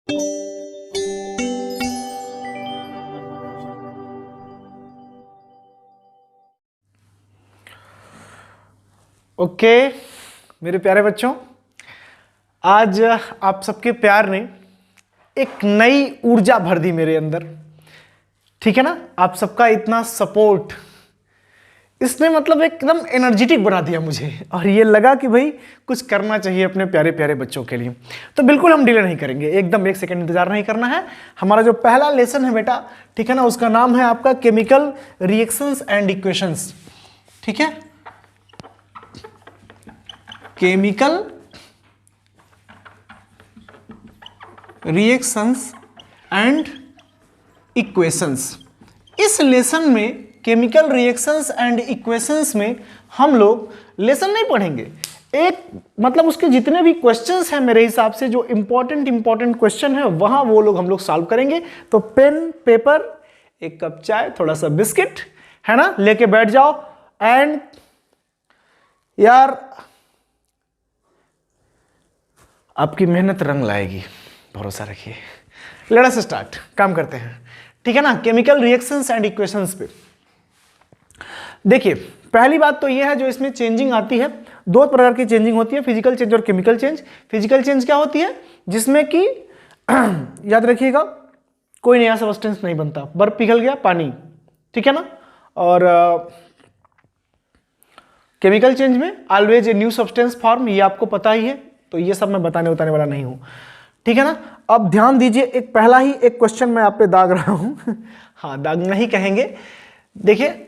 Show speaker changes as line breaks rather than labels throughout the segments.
Okay मेरे प्यारे बच्चों, आज आप सबके प्यार ने एक नई ऊर्जा भर दी मेरे अंदर। ठीक है ना, आप सबका इतना सपोर्ट इसने मतलब एकदम एनर्जेटिक बना दिया मुझे, और ये लगा कि भाई कुछ करना चाहिए अपने प्यारे प्यारे बच्चों के लिए। तो बिल्कुल हम डिले नहीं करेंगे, एकदम एक सेकंड इंतजार नहीं करना है। हमारा जो पहला लेसन है बेटा, ठीक है ना, उसका नाम है आपका केमिकल रिएक्शंस एंड इक्वेशंस। ठीक है, केमिकल रिएक्शंस एंड इक्वेशंस। इस लेसन में केमिकल रिएक्शंस एंड इक्वेशंस में हम लोग लेसन नहीं पढ़ेंगे, एक मतलब उसके जितने भी क्वेश्चंस हैं मेरे हिसाब से जो इंपॉर्टेंट क्वेश्चन है वहां वो लोग हम लोग सॉल्व करेंगे। तो पेन पेपर, एक कप चाय, थोड़ा सा बिस्किट है ना, लेके बैठ जाओ। एंड यार आपकी मेहनत रंग लाएगी, भरोसा रखिए। लेट अस स्टार्ट, काम करते हैं। ठीक है ना, केमिकल रिएक्शंस एंड इक्वेशंस पे देखिए, पहली बात तो यह है जो इसमें चेंजिंग आती है, दो प्रकार की चेंजिंग होती है, फिजिकल चेंज और केमिकल चेंज। फिजिकल चेंज क्या होती है, जिसमें कि याद रखिएगा कोई नया सब्सटेंस नहीं बनता, बर्फ पिघल गया, पानी, ठीक है ना। और केमिकल चेंज में always a new substance form, ये आपको पता ही है, तो ये सब मैं बताने वाला नहीं हूं। ठीक है ना, अब ध्यान दीजिए, एक पहला ही एक क्वेश्चन मैं आप पे दाग रहा हूं हाँ, दागना ही कहेंगे। देखिए,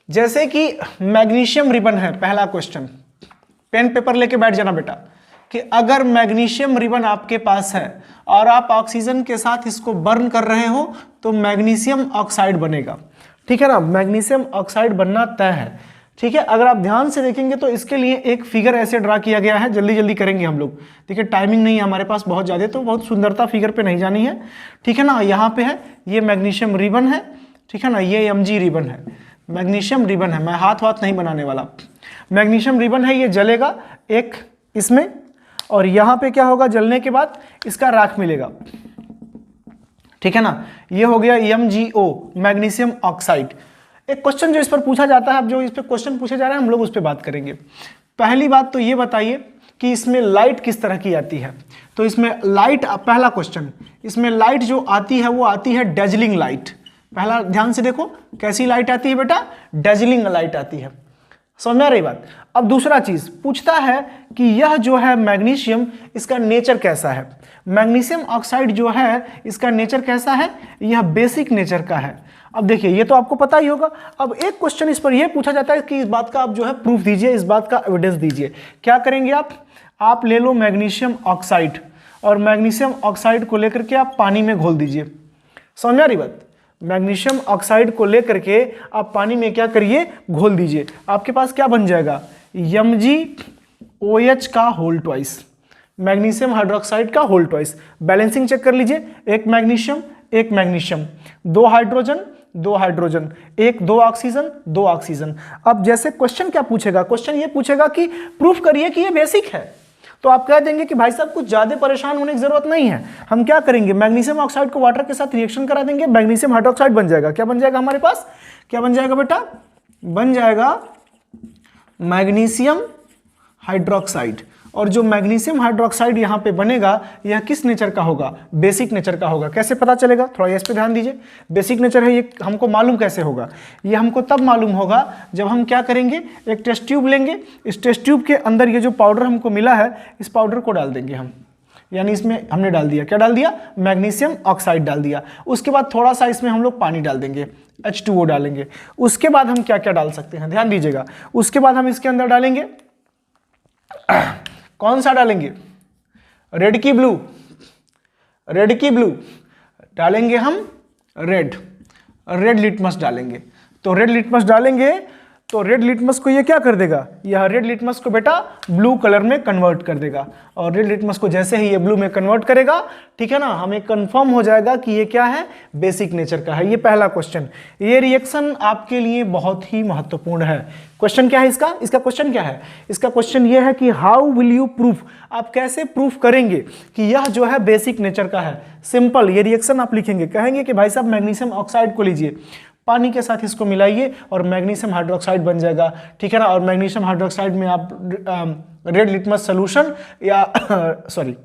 जैसे कि मैग्नीशियम रिबन है, पहला क्वेश्चन, पेन पेपर लेके बैठ जाना बेटा, कि अगर मैग्नीशियम रिबन आपके पास है और आप ऑक्सीजन के साथ इसको बर्न कर रहे हो तो मैग्नीशियम ऑक्साइड बनेगा। ठीक है ना, मैग्नीशियम ऑक्साइड बनना तय है। ठीक है, अगर आप ध्यान से देखेंगे तो इसके लिए एक फिगर ऐसे ड्रा किया गया है, जल्दी जल्दी करेंगे हम लोग। देखिए टाइमिंग नहीं है हमारे पास बहुत ज़्यादा, तो बहुत सुंदरता फिगर पे नहीं जानी है। ठीक है ना, यहाँ पे है ये मैग्नीशियम रिबन है, ठीक है ना, ये एमजी रिबन है, मैग्नीशियम रिबन है, मैं हाथ नहीं बनाने वाला। मैग्नीशियम रिबन है, ये जलेगा एक इसमें, और यहाँ पे क्या होगा, जलने के बाद इसका राख मिलेगा। ठीक है ना, ये हो गया MgO, मैग्नीशियम ऑक्साइड। एक क्वेश्चन जो इस पर पूछा जाता है, अब जो इस पर क्वेश्चन पूछे जा रहे हैं हम लोग उस पर बात करेंगे। पहली बात तो ये बताइए कि इसमें लाइट किस तरह की आती है। तो इसमें लाइट, पहला क्वेश्चन, इसमें लाइट जो आती है वो आती है डेजलिंग लाइट। पहला ध्यान से देखो, कैसी लाइट आती है बेटा, डेजलिंग लाइट आती है। समझ में आ रही बात। अब दूसरा चीज पूछता है कि यह जो है मैग्नीशियम, इसका नेचर कैसा है। मैग्नीशियम ऑक्साइड जो है इसका नेचर कैसा है, यह बेसिक नेचर का है। अब देखिए, ये तो आपको पता ही होगा। अब एक क्वेश्चन इस पर यह पूछा जाता है कि इस बात का आप जो है प्रूफ दीजिए, इस बात का एविडेंस दीजिए। क्या करेंगे आप ले लो मैग्नीशियम ऑक्साइड, और मैग्नीशियम ऑक्साइड को लेकर के आप पानी में घोल दीजिए। समझ में आ रही बात। मैग्नीशियम ऑक्साइड को लेकर के आप पानी में क्या करिए, घोल दीजिए। आपके पास क्या बन जाएगा, MgOH का होल ट्वाइस, मैग्नीशियम हाइड्रोक्साइड का होल ट्वाइस। बैलेंसिंग चेक कर लीजिए, एक मैग्नीशियम, दो हाइड्रोजन, दो ऑक्सीजन। अब जैसे क्वेश्चन क्या पूछेगा, क्वेश्चन ये पूछेगा कि प्रूफ करिए कि ये बेसिक है। तो आप कह देंगे कि भाई साहब कुछ ज्यादा परेशान होने की जरूरत नहीं है। हम क्या करेंगे, मैग्नीशियम ऑक्साइड को वाटर के साथ रिएक्शन करा देंगे, मैग्नीशियम हाइड्रोक्साइड बन जाएगा। क्या बन जाएगा हमारे पास, क्या बन जाएगा बेटा, बन जाएगा मैग्नीशियम हाइड्रोक्साइड। और जो मैग्नीशियम हाइड्रोक्साइड यहाँ पे बनेगा, यह किस नेचर का होगा, बेसिक नेचर का होगा। कैसे पता चलेगा, थोड़ा इस पे ध्यान दीजिए। बेसिक नेचर है, ये हमको मालूम कैसे होगा, ये हमको तब मालूम होगा जब हम क्या करेंगे, एक टेस्ट ट्यूब लेंगे, इस टेस्ट ट्यूब के अंदर ये जो पाउडर हमको मिला है, इस पाउडर को डाल देंगे हम, यानी इसमें हमने डाल दिया, क्या डाल दिया, मैग्नीशियम ऑक्साइड डाल दिया। उसके बाद थोड़ा सा इसमें हम लोग पानी डाल देंगे, H2O डालेंगे। उसके बाद हम क्या क्या डाल सकते हैं, ध्यान दीजिएगा। उसके बाद हम इसके अंदर डालेंगे, कौन सा डालेंगे, रेड की ब्लू डालेंगे हम, रेड लिटमस डालेंगे। तो रेड लिटमस डालेंगे तो रेड लिटमस को ये क्या कर देगा, यह रेड लिटमस को बेटा ब्लू कलर में कन्वर्ट कर देगा। और रेड लिटमस को जैसे ही ये ब्लू में कन्वर्ट करेगा, ठीक है ना, हमें कंफर्म हो जाएगा कि ये क्या है, बेसिक नेचर का है। ये पहला क्वेश्चन। ये रिएक्शन आपके लिए बहुत ही महत्वपूर्ण है। क्वेश्चन क्या है इसका, इसका क्वेश्चन क्या है, इसका क्वेश्चन ये है कि हाउ विल यू प्रूफ, आप कैसे प्रूफ करेंगे कि यह जो है बेसिक नेचर का है। सिंपल, ये रिएक्शन आप लिखेंगे, कहेंगे कि भाई साहब मैग्नीशियम ऑक्साइड को लीजिए, पानी के साथ इसको मिलाइए और मैग्नीशियम हाइड्रोक्साइड बन जाएगा, ठीक है ना। और मैग्नीशियम हाइड्रोक्साइड में आप रेड लिटमस सोल्यूशन या सॉरी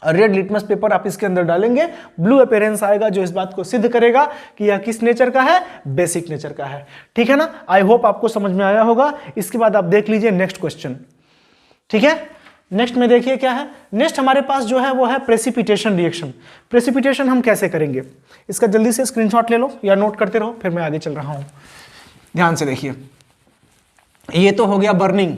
रेड लिटमस पेपर आप इसके अंदर डालेंगे, ब्लू अपीयरेंस आएगा जो इस बात को सिद्ध करेगा कि यह किस नेचर का है, बेसिक नेचर का है, ठीक है ना। आई होप आपको समझ में आया होगा। इसके बाद आप देख लीजिए नेक्स्ट क्वेश्चन, ठीक है। नेक्स्ट में देखिए क्या है, नेक्स्ट हमारे पास जो है वो है प्रेसिपिटेशन रिएक्शन। प्रेसिपिटेशन हम कैसे करेंगे, इसका जल्दी से स्क्रीनशॉट ले लो या नोट करते रहो, फिर मैं आगे चल रहा हूं। ध्यान से देखिए, ये तो हो गया बर्निंग।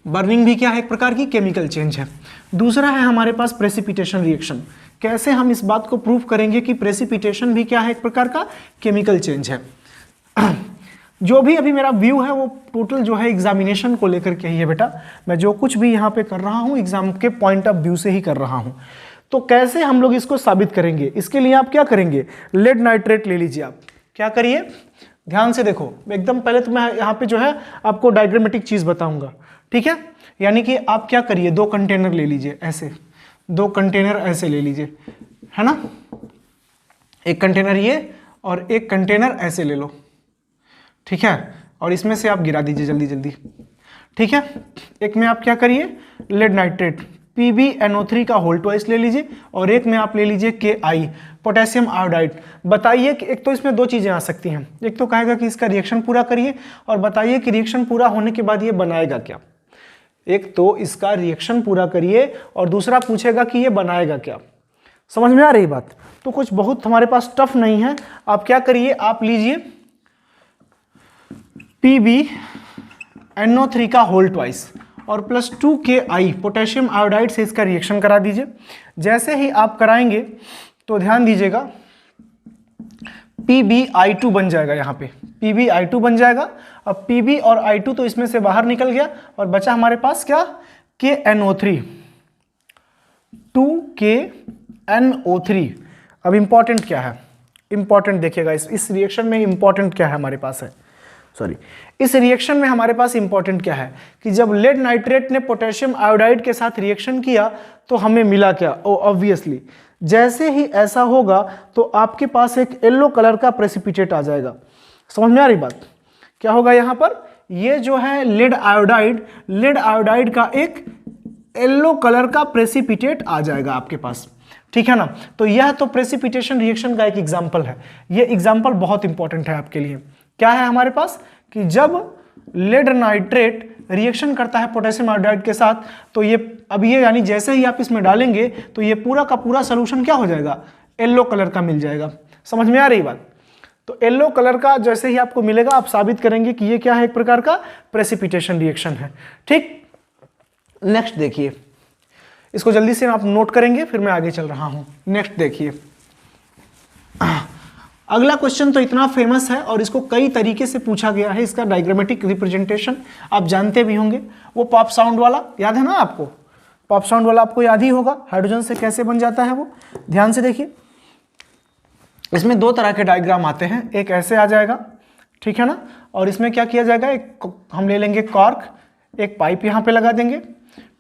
बर्निंग भी क्या है, एक प्रकार की केमिकल चेंज है। दूसरा है हमारे पास प्रेसिपिटेशन रिएक्शन। कैसे हम इस बात को प्रूव करेंगे कि प्रेसिपिटेशन भी क्या है, एक प्रकार का केमिकल चेंज है। जो भी अभी मेरा व्यू है वो टोटल जो है एग्जामिनेशन को लेकर के ही है बेटा। मैं जो कुछ भी यहाँ पे कर रहा हूँ एग्जाम के पॉइंट ऑफ व्यू से ही कर रहा हूँ। तो कैसे हम लोग इसको साबित करेंगे, इसके लिए आप क्या करेंगे, लेड नाइट्रेट ले लीजिए। आप क्या करिए, ध्यान से देखो, एकदम पहले तो मैं यहाँ पे जो है आपको डायग्रामेटिक चीज बताऊंगा, ठीक है। यानी कि आप क्या करिए, 2 कंटेनर ले लीजिए, ऐसे 2 कंटेनर ऐसे ले लीजिए, है ना। एक कंटेनर ये और एक कंटेनर ऐसे ले लो, ठीक है। और इसमें से आप गिरा दीजिए जल्दी जल्दी, ठीक है। एक में आप क्या करिए, लेड नाइट्रेट PbNO3 का होल ट्वाइस ले लीजिए और एक में आप ले लीजिए Ki पोटेशियम आयोडाइड। बताइए कि एक तो इसमें 2 चीजें आ सकती हैं, एक तो कहेगा कि इसका रिएक्शन पूरा करिए और बताइए कि रिएक्शन पूरा होने के बाद ये बनाएगा क्या। एक तो इसका रिएक्शन पूरा करिए और दूसरा पूछेगा कि ये बनाएगा क्या। समझ में आ रही बात। तो कुछ बहुत हमारे पास टफ नहीं है। आप क्या करिए, आप लीजिए PbNO3 का होल ट्वाइस और प्लस 2 Ki पोटेशियम आयोडाइड से इसका रिएक्शन करा दीजिए। जैसे ही आप कराएंगे तो ध्यान दीजिएगा PbI2 बन जाएगा, यहाँ पे PbI2 बन जाएगा। अब Pb और I2 तो इसमें से बाहर निकल गया और बचा हमारे पास क्या, KNO3, 2KNO3। अब इंपॉर्टेंट क्या है, इंपॉर्टेंट देखिएगा इस रिएक्शन में इंपॉर्टेंट क्या है हमारे पास है, सॉरी इस रिएक्शन में हमारे पास इंपॉर्टेंट क्या है कि जब लेड नाइट्रेट ने पोटेशियम आयोडाइड के साथ रिएक्शन किया तो हमें मिला क्या, ऑब्वियसली जैसे ही ऐसा होगा तो आपके पास एक येलो कलर का प्रेसिपिटेट आ जाएगा। समझ में आ रही बात, क्या होगा यहाँ पर, ये जो है लेड आयोडाइड का एक येलो कलर का प्रेसिपिटेट आ जाएगा आपके पास, ठीक है ना। तो यह तो प्रेसिपिटेशन रिएक्शन का एक एग्जाम्पल है। ये एग्जाम्पल बहुत इंपॉर्टेंट है आपके लिए। क्या है हमारे पास कि जब लेड नाइट्रेट रिएक्शन करता है पोटेशियम आयोडाइड के साथ तो ये अब ये यानी जैसे ही आप इसमें डालेंगे तो ये पूरा का पूरा सॉल्यूशन क्या हो जाएगा, येलो कलर का मिल जाएगा। समझ में आ रही बात। तो येलो कलर का जैसे ही आपको मिलेगा आप साबित करेंगे कि ये क्या है, एक प्रकार का प्रेसिपिटेशन रिएक्शन है, ठीक। नेक्स्ट देखिए, इसको जल्दी से आप नोट करेंगे फिर मैं आगे चल रहा हूं। नेक्स्ट देखिए, अगला क्वेश्चन तो इतना फेमस है और इसको कई तरीके से पूछा गया है। इसका डायग्रामेटिक रिप्रेजेंटेशन आप जानते भी होंगे, वो पॉप साउंड वाला याद है ना आपको, पॉप साउंड वाला आपको याद ही होगा। हाइड्रोजन से कैसे बन जाता है वो, ध्यान से देखिए। इसमें 2 तरह के डायग्राम आते हैं, एक ऐसे आ जाएगा, ठीक है ना, और इसमें क्या किया जाएगा, एक हम ले लेंगे कॉर्क, एक पाइप यहाँ पे लगा देंगे,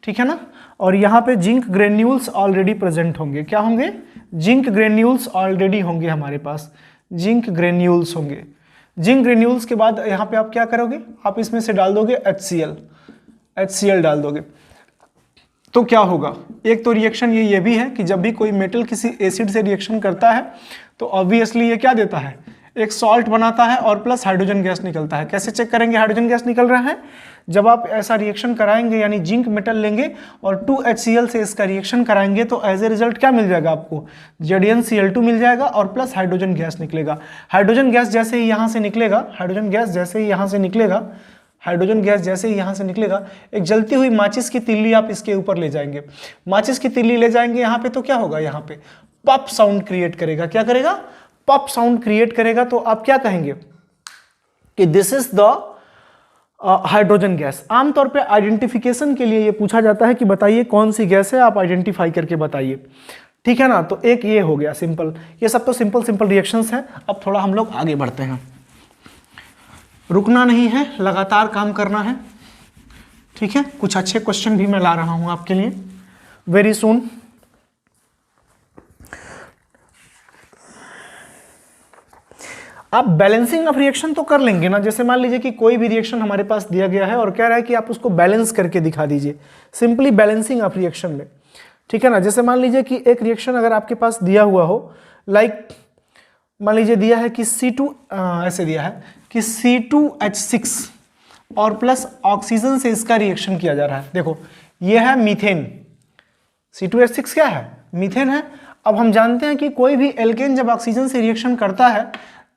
ठीक है ना, और यहाँ पे जिंक ग्रेन्यूल्स ऑलरेडी प्रेजेंट होंगे। क्या होंगे, जिंक ग्रेन्यूल्स ऑलरेडी होंगे हमारे पास, जिंक ग्रेन्यूल्स होंगे। जिंक ग्रेन्यूल्स के बाद यहाँ पे आप क्या करोगे, आप इसमें से डाल दोगे HCl डाल दोगे। तो क्या होगा, एक तो रिएक्शन ये भी है कि जब भी कोई मेटल किसी एसिड से रिएक्शन करता है तो ऑब्वियसली ये क्या देता है, एक सॉल्ट बनाता है और प्लस हाइड्रोजन गैस निकलता है। कैसे चेक करेंगे हाइड्रोजन गैस निकल रहा है, जब आप ऐसा रिएक्शन कराएंगे यानी जिंक मेटल लेंगे और 2HCl से इसका रिएक्शन कराएंगे तो एज ए रिजल्ट क्या मिल जाएगा आपको, ZnCl2 मिल जाएगा और प्लस हाइड्रोजन गैस निकलेगा। हाइड्रोजन गैस जैसे ही यहाँ से निकलेगा, एक जलती हुई माचिस की तिल्ली आप इसके ऊपर ले जाएंगे, माचिस की तिल्ली ले जाएंगे यहाँ पे तो क्या होगा, यहाँ पे पॉप साउंड क्रिएट करेगा। क्या करेगा, पॉप साउंड क्रिएट करेगा। तो आप क्या कहेंगे कि this is the hydrogen gas. आमतौर पे आइडेंटिफिकेशन के लिए ये पूछा जाता है कि बताइए कौन सी गैस है, आप आइडेंटिफाई करके बताइए, ठीक है ना। तो एक ये हो गया सिंपल, ये सब तो सिंपल सिंपल रिएक्शंस हैं। अब थोड़ा हम लोग आगे बढ़ते हैं, रुकना नहीं है, लगातार काम करना है, ठीक है। कुछ अच्छे क्वेश्चन भी मैं ला रहा हूं आपके लिए वेरी सून। आप बैलेंसिंग ऑफ रिएक्शन तो कर लेंगे ना। जैसे मान लीजिए कि कोई भी रिएक्शन हमारे पास दिया गया है और कह रहा है कि आप उसको बैलेंस करके दिखा दीजिए, सिंपली बैलेंसिंग ऑफ रिएक्शन में, ठीक है ना। जैसे मान लीजिए कि एक रिएक्शन अगर आपके पास दिया हुआ हो, लाइक मान लीजिए दिया है कि C2 ऐसे दिया है कि C2H6 और प्लस ऑक्सीजन से इसका रिएक्शन किया जा रहा है। देखो ये है मीथेन, C2H6 क्या है, मीथेन है। अब हम जानते हैं कि कोई भी एल्केन जब ऑक्सीजन से रिएक्शन करता है,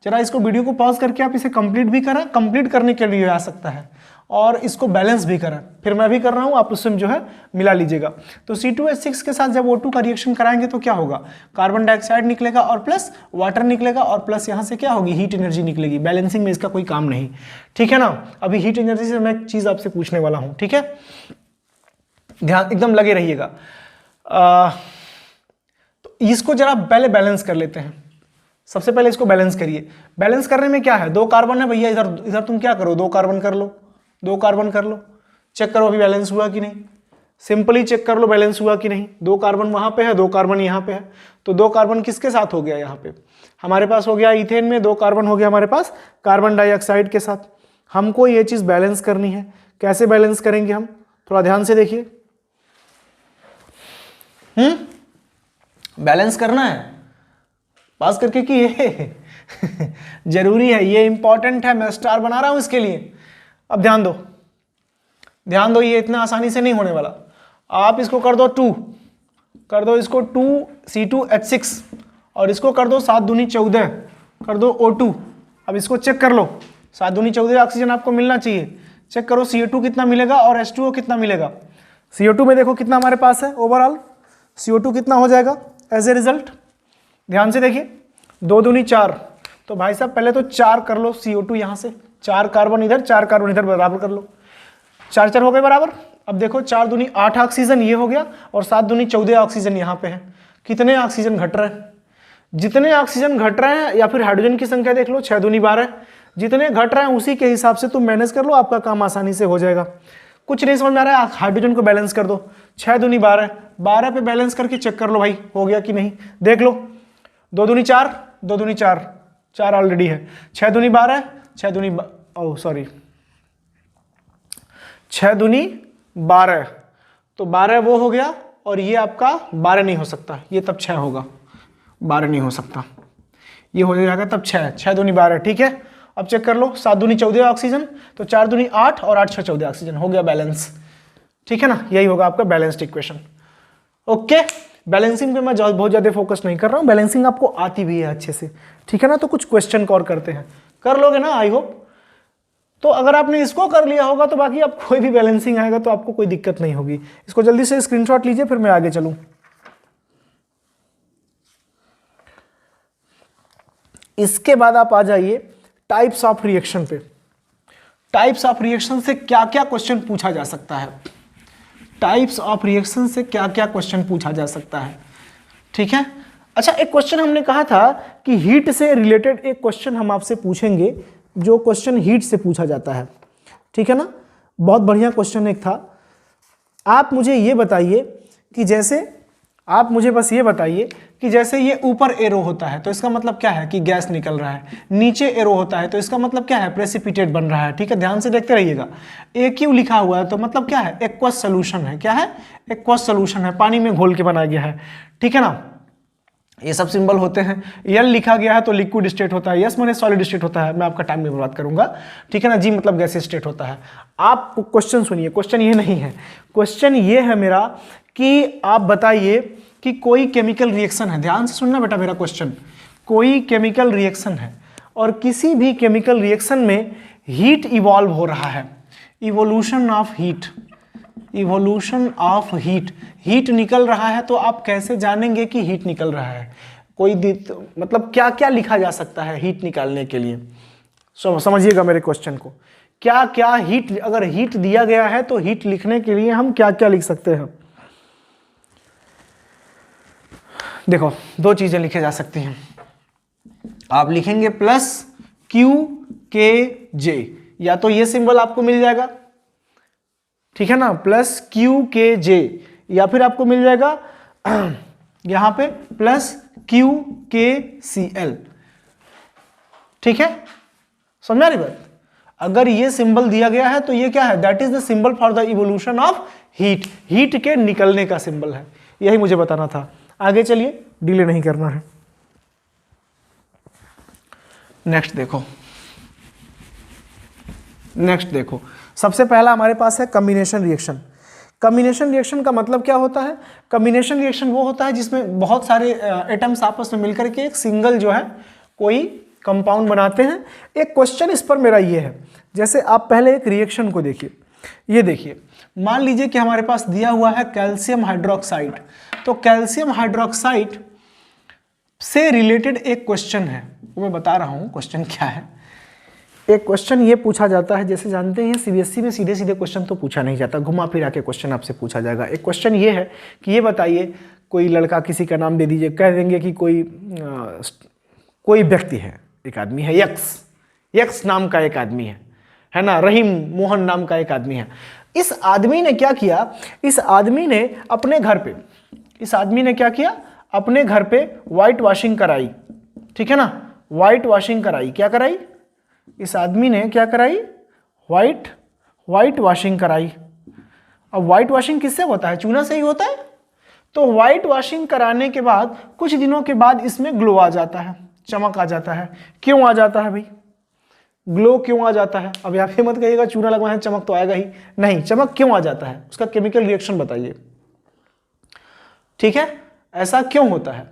जरा इसको वीडियो को पॉज करके आप इसे कंप्लीट भी करें, कंप्लीट करने के लिए आ सकता है, और इसको बैलेंस भी करें। फिर मैं भी कर रहा हूं, आप उससे जो है मिला लीजिएगा। तो C2H6 के साथ जब O2 का रिएक्शन कराएंगे तो क्या होगा, कार्बन डाइऑक्साइड निकलेगा और प्लस वाटर निकलेगा और प्लस यहां से क्या होगी, हीट एनर्जी निकलेगी। बैलेंसिंग में इसका कोई काम नहीं, ठीक है ना। अभी हीट एनर्जी से मैं एक चीज आपसे पूछने वाला हूं, ठीक है, ध्यान एकदम लगे रहिएगा। तो इसको जरा पहले बैलेंस कर लेते हैं। सबसे पहले इसको बैलेंस करिए। बैलेंस करने में क्या है, 2 कार्बन है भैया, इधर इधर तुम क्या करो, 2 कार्बन कर लो, 2 कार्बन कर लो, चेक करो अभी बैलेंस हुआ कि नहीं। सिंपली चेक कर लो बैलेंस हुआ कि नहीं। 2 कार्बन वहां पे है, 2 कार्बन यहाँ पे है, तो 2 कार्बन किसके साथ हो गया, यहाँ पे हमारे पास हो गया इथेन में 2 कार्बन हो गया हमारे पास कार्बन डाइऑक्साइड के साथ। हमको ये चीज बैलेंस करनी है। कैसे बैलेंस करेंगे हम, थोड़ा ध्यान से देखिए। बैलेंस करना है, पास करके कि ये जरूरी है, ये इंपॉर्टेंट है, मैं स्टार बना रहा हूं इसके लिए। अब ध्यान दो, ध्यान दो, ये इतना आसानी से नहीं होने वाला। आप इसको कर दो 2, कर दो इसको 2 C2H6 और इसको कर दो 7 दूनी 14, कर दो O2। अब इसको चेक कर लो, 7 दूनी 14 ऑक्सीजन आपको मिलना चाहिए। चेक करो CO2 कितना मिलेगा और H2O कितना मिलेगा। CO2 में देखो कितना हमारे पास है ओवरऑल, CO2 कितना हो जाएगा एज ए रिजल्ट, ध्यान से देखिए, 2 दूनी 4, तो भाई साहब पहले तो 4 कर लो CO2 यहां से, 4 कार्बन इधर 4 कार्बन इधर बराबर कर लो, 4 4 हो गए बराबर। अब देखो 4 दूनी 8 ऑक्सीजन ये हो गया और 7 दूनी 14 ऑक्सीजन यहाँ पे है। कितने ऑक्सीजन घट रहे हैं, जितने ऑक्सीजन घट रहे हैं, या फिर हाइड्रोजन की संख्या देख लो 6 दूनी 12, जितने घट रहे हैं उसी के हिसाब से तुम मैनेज कर लो, आपका काम आसानी से हो जाएगा। कुछ नहीं समझ में आ रहा है, हाइड्रोजन को बैलेंस कर दो, 6 दूनी 12, 12 पे बैलेंस करके चेक कर लो भाई हो गया कि नहीं, देख लो। 2 दूनी 4, 2 दूनी 4, 4 ऑलरेडी है, 6 दूनी 12, 6 दूनी 6 दूनी 12, तो 12 वो हो गया और ये आपका 12 नहीं हो सकता, ये तब 6 होगा, 12 नहीं हो सकता, ये हो जाएगा तब 6, 6 दूनी 12, ठीक है। अब चेक कर लो, 7 दूनी 14 ऑक्सीजन, तो 4 दूनी 8 और 8 6 14 ऑक्सीजन, हो गया बैलेंस, ठीक है ना। यही होगा आपका बैलेंस्ड इक्वेशन। ओके, बैलेंसिंग पे मैं बहुत ज्यादा फोकस नहीं कर रहा हूं, बैलेंसिंग आपको आती भी है अच्छे से, ठीक है ना। तो कुछ क्वेश्चन और करते हैं, कर लोगे ना आई होप। तो अगर आपने इसको कर लिया होगा तो बाकी आप कोई भी बैलेंसिंग आएगा तो आपको कोई दिक्कत नहीं होगी। इसको जल्दी से स्क्रीनशॉट लीजिए, फिर मैं आगे चलूं। इसके बाद आप आ जाइए टाइप्स ऑफ रिएक्शन पे। टाइप्स ऑफ रिएक्शन से क्या क्या क्वेश्चन पूछा जा सकता है, टाइप्स ऑफ रिएक्शन से क्या क्या क्वेश्चन पूछा जा सकता है, ठीक है। अच्छा, एक क्वेश्चन हमने कहा था कि हीट से रिलेटेड एक क्वेश्चन हम आपसे पूछेंगे, जो क्वेश्चन हीट से पूछा जाता है, ठीक है ना। बहुत बढ़िया क्वेश्चन एक था। आप मुझे ये बताइए कि जैसे आप मुझे बस ये बताइए कि जैसे ये ऊपर एरो होता है तो इसका मतलब क्या है कि गैस निकल रहा है, नीचे एरो होता है तो इसका मतलब क्या है प्रेसिपिटेट बन रहा है, ठीक है। ध्यान से देखते रहिएगा। AQ लिखा हुआ है तो मतलब क्या है, एक्वस सोल्यूशन है, क्या है, एक्वस सोल्यूशन है, पानी में घोल के बनाया गया है, ठीक है ना। ये सब सिंबल होते हैं। L लिखा गया है तो लिक्विड स्टेट होता है, S माने सॉलिड स्टेट होता है, मैं आपका टाइम नहीं बर्बाद करूंगा, ठीक है ना। G मतलब गैस स्टेट होता है। आप क्वेश्चन सुनिए, क्वेश्चन ये नहीं है, क्वेश्चन ये है मेरा कि आप बताइए कि कोई केमिकल रिएक्शन है, ध्यान से सुनना बेटा मेरा क्वेश्चन, कोई केमिकल रिएक्शन है और किसी भी केमिकल रिएक्शन में हीट इवॉल्व हो रहा है, evolution of heat, evolution of heat, heat निकल रहा है, तो आप कैसे जानेंगे कि हीट निकल रहा है, कोई मतलब क्या क्या लिखा जा सकता है हीट निकालने के लिए। समझिएगा मेरे क्वेश्चन को, क्या क्या हीट, अगर हीट दिया गया है तो हीट लिखने के लिए हम क्या क्या लिख सकते हैं। देखो दो चीजें लिखे जा सकती हैं, आप लिखेंगे प्लस क्यू के जे, या तो ये सिंबल आपको मिल जाएगा, ठीक है ना, प्लस क्यू के जे, या फिर आपको मिल जाएगा यहां पे प्लस क्यू के सी एल। ठीक है, समझ आ रही बात। अगर ये सिंबल दिया गया है तो ये क्या है, that is the symbol for the evolution of heat, heat के निकलने का सिंबल है, यही मुझे बताना था। आगे चलिए, डिले नहीं करना है। नेक्स्ट देखो, नेक्स्ट देखो, सबसे पहला हमारे पास है कॉम्बिनेशन रिएक्शन। कॉम्बिनेशन रिएक्शन का मतलब क्या होता है? कॉम्बिनेशन रिएक्शन वो होता है जिसमें बहुत सारे एटम्स आपस में मिलकर के एक सिंगल जो है कोई कंपाउंड बनाते हैं। एक क्वेश्चन इस पर मेरा ये है, जैसे आप पहले एक रिएक्शन को देखिए, ये देखिए, मान लीजिए कि हमारे पास दिया हुआ है कैल्शियम हाइड्रोक्साइड, तो कैल्शियम हाइड्रोक्साइड से रिलेटेड एक क्वेश्चन है, वो मैं बता रहा हूं क्वेश्चन क्या है। एक क्वेश्चन ये पूछा जाता है, जैसे जानते हैं सीबीएसई में सीधे सीधे क्वेश्चन तो पूछा नहीं जाता, घुमा फिरा के क्वेश्चन आपसे पूछा जाएगा। एक क्वेश्चन ये है कि ये बताइए, कोई लड़का किसी का नाम दे दीजिए, कह देंगे कि कोई व्यक्ति है, एक आदमी है यक्स नाम का एक आदमी है ना, रहीम मोहन नाम का एक आदमी है। इस आदमी ने क्या किया, इस आदमी ने अपने घर पे, इस आदमी ने क्या किया, अपने घर पे व्हाइट वॉशिंग कराई, ठीक है ना, व्हाइट वॉशिंग कराई, क्या कराई, इस आदमी ने क्या कराई, व्हाइट वॉशिंग कराई। अब व्हाइट वॉशिंग किससे होता है, चूना से ही होता है। तो व्हाइट वॉशिंग कराने के बाद कुछ दिनों के बाद इसमें ग्लो आ जाता है, चमक आ जाता है। क्यों आ जाता है भाई, ग्लो क्यों आ जाता है? अब आप ये मत कहिएगा चूना लगवाए चमक तो आएगा ही नहीं, चमक क्यों आ जाता है, उसका केमिकल रिएक्शन बताइए। ठीक है, ऐसा क्यों होता है?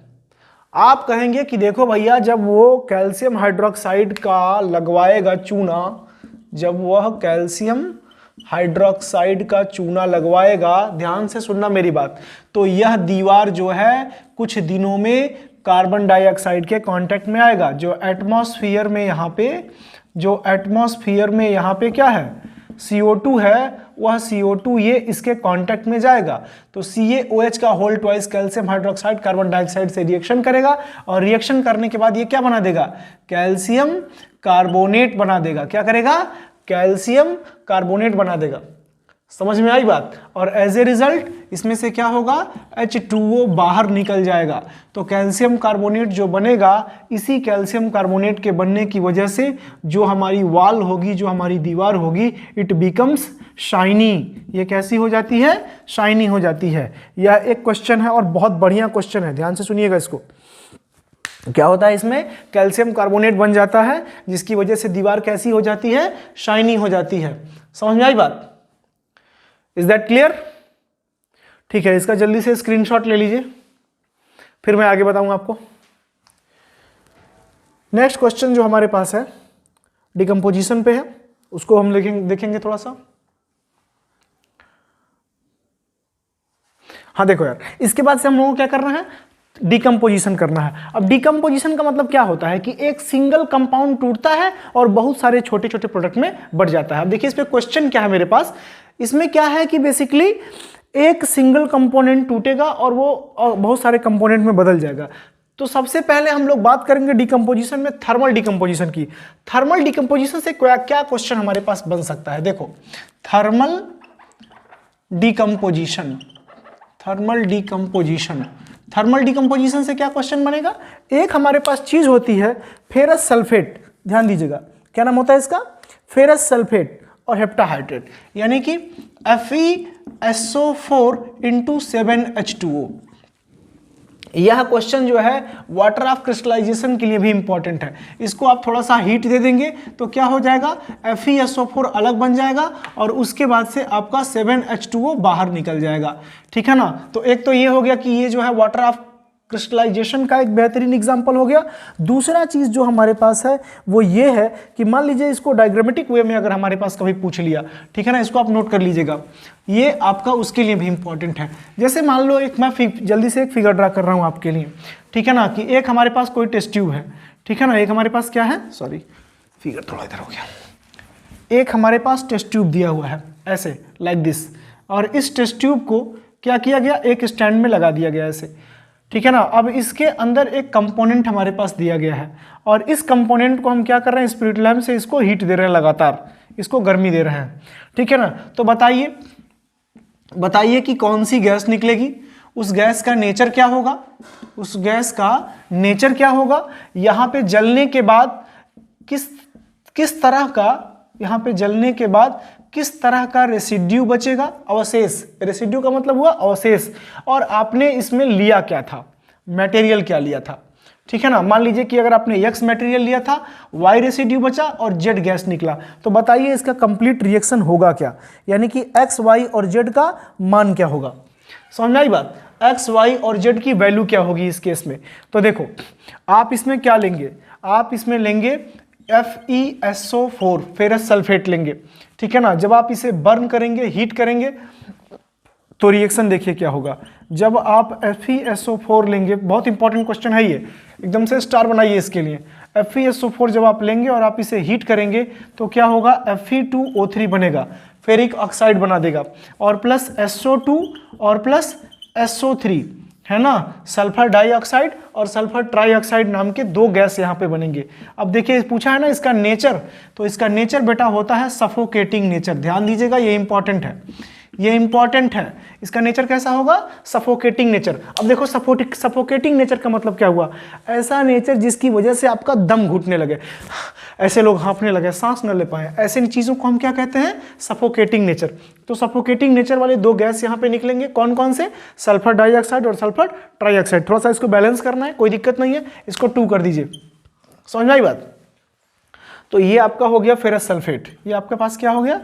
आप कहेंगे कि देखो भैया, जब वो कैल्शियम हाइड्रोक्साइड का लगवाएगा चूना, जब वह कैल्शियम हाइड्रोक्साइड का चूना लगवाएगा, ध्यान से सुनना मेरी बात, तो यह दीवार जो है कुछ दिनों में कार्बन डाइऑक्साइड के कांटेक्ट में आएगा। जो एटमॉस्फेयर में यहाँ पे क्या है, CO2 है, वह CO2 ये इसके कांटेक्ट में जाएगा, तो CaOH का whole twice calcium hydroxide carbon dioxide से रिएक्शन करेगा, और रिएक्शन करने के बाद ये क्या बना देगा, कैल्शियम कार्बोनेट बना देगा। क्या करेगा, कैल्शियम कार्बोनेट बना देगा। समझ में आई बात? और एज ए रिजल्ट इसमें से क्या होगा, H2O बाहर निकल जाएगा। तो कैल्शियम कार्बोनेट जो बनेगा, इसी कैल्शियम कार्बोनेट के बनने की वजह से जो हमारी वॉल होगी, जो हमारी दीवार होगी, इट बिकम्स शाइनी। ये कैसी हो जाती है, शाइनी हो जाती है। यह एक क्वेश्चन है और बहुत बढ़िया क्वेश्चन है, ध्यान से सुनिएगा इसको। क्या होता है इसमें, कैल्शियम कार्बोनेट बन जाता है, जिसकी वजह से दीवार कैसी हो जाती है, शाइनी हो जाती है। समझ में आई बात? Is that clear? ठीक है, इसका जल्दी से स्क्रीनशॉट ले लीजिए, फिर मैं आगे बताऊंगा आपको। नेक्स्ट क्वेश्चन जो हमारे पास है डिकम्पोजिशन पे है, उसको हम देखेंगे थोड़ा सा। हाँ देखो यार, इसके बाद से हम लोगों को क्या करना है, डिकम्पोजिशन करना है। अब डिकम्पोजिशन का मतलब क्या होता है कि एक सिंगल कंपाउंड टूटता है और बहुत सारे छोटे छोटे प्रोडक्ट में बढ़ जाता है। अब देखिए इस पे क्वेश्चन क्या है मेरे पास, इसमें क्या है कि बेसिकली एक सिंगल कंपोनेंट टूटेगा और वो बहुत सारे कंपोनेंट में बदल जाएगा। तो सबसे पहले हम लोग बात करेंगे डिकम्पोजिशन में थर्मल डिकम्पोजिशन की। थर्मल डिकम्पोजिशन से क्या क्वेश्चन हमारे पास बन सकता है, देखो थर्मल डिकम्पोजिशन, थर्मल डिकम्पोजिशन से क्या क्वेश्चन बनेगा, एक हमारे पास चीज होती है फेरस सल्फेट, ध्यान दीजिएगा क्या नाम होता है इसका, फेरस सल्फेट और हेप्टाहाइड्रेट, यानी कि FeSO4 × 7H2O। यह क्वेश्चन जो है वाटर ऑफ क्रिस्टलाइजेशन के लिए भी इंपॉर्टेंट है। इसको आप थोड़ा सा हीट दे देंगे तो क्या हो जाएगा, FeSO4 अलग बन जाएगा और उसके बाद से आपका 7H2O बाहर निकल जाएगा। ठीक है ना, तो एक तो ये हो गया कि ये जो है वाटर ऑफ क्रिस्टलाइजेशन का एक बेहतरीन एग्जाम्पल हो गया। दूसरा चीज जो हमारे पास है वो ये है कि मान लीजिए इसको डायग्रामेटिक वे में अगर हमारे पास कभी पूछ लिया, ठीक है ना, इसको आप नोट कर लीजिएगा, ये आपका उसके लिए भी इंपॉर्टेंट है। जैसे मान लो एक मैं जल्दी से एक फिगर ड्रा कर रहा हूं आपके लिए, ठीक है ना, कि एक हमारे पास कोई टेस्ट ट्यूब है, ठीक है ना, एक हमारे पास क्या है, सॉरी फिगर थोड़ा इधर हो गया, एक हमारे पास टेस्ट ट्यूब दिया हुआ है ऐसे लाइक दिस, और इस टेस्ट ट्यूब को क्या किया गया, एक स्टैंड में लगा दिया गया ऐसे, ठीक है ना। अब इसके अंदर एक कंपोनेंट हमारे पास दिया गया है और इस कंपोनेंट को हम क्या कर रहे हैं, स्पिरिट लैम्प से इसको हीट दे रहे हैं, लगातार इसको गर्मी दे रहे हैं, ठीक है ना। तो बताइए कि कौन सी गैस निकलेगी, उस गैस का नेचर क्या होगा, उस गैस का नेचर क्या होगा, यहाँ पे जलने के बाद किस तरह का, यहाँ पे जलने के बाद किस तरह का रेसिड्यू बचेगा, अवशेष। रेसिड्यू का मतलब हुआ अवशेष, और आपने इसमें लिया क्या था, मटेरियल क्या लिया था, ठीक है ना। मान लीजिए कि अगर आपने X मटेरियल लिया था, Y रेसिड्यू बचा और Z गैस निकला, तो बताइए इसका कंप्लीट रिएक्शन होगा क्या, यानी कि X, Y और Z का मान क्या होगा। समझ में आई बात, X, Y और Z की वैल्यू क्या होगी इस केस में। तो देखो आप इसमें क्या लेंगे, आप इसमें लेंगे FeSO4 फेरस सल्फेट लेंगे, ठीक है ना। जब आप इसे बर्न करेंगे, हीट करेंगे, तो रिएक्शन देखिए क्या होगा। जब आप FeSO4 लेंगे, बहुत इंपॉर्टेंट क्वेश्चन है ये, एकदम से स्टार बनाइए इसके लिए। FeSO4 जब आप लेंगे और आप इसे हीट करेंगे तो क्या होगा, Fe2O3 बनेगा, फेरिक ऑक्साइड बना देगा, और प्लस SO2 और प्लस SO3, है ना, सल्फर डाइऑक्साइड और सल्फर ट्राइऑक्साइड नाम के दो गैस यहाँ पे बनेंगे। अब देखिए पूछा है ना इसका नेचर, तो इसका नेचर बेटा होता है सफोकेटिंग नेचर। ध्यान दीजिएगा, ये इंपॉर्टेंट है, ये इंपॉर्टेंट है। इसका नेचर कैसा होगा, सफोकेटिंग नेचर। अब देखो सफोकेटिंग नेचर का मतलब क्या हुआ, ऐसा नेचर जिसकी वजह से आपका दम घुटने लगे, ऐसे लोग हाँफने लगे, सांस न ले पाए, ऐसे चीज़ों को हम क्या कहते हैं, सफोकेटिंग नेचर। तो सफोकेटिंग नेचर वाले दो गैस यहाँ पे निकलेंगे, कौन कौन से, सल्फर डाइऑक्साइड और सल्फर ट्राइऑक्साइड। थोड़ा सा इसको बैलेंस करना है, कोई दिक्कत नहीं है, इसको 2 कर दीजिए। समझ में आई बात। तो ये आपका हो गया फेरस सल्फेट, ये आपके पास क्या हो गया,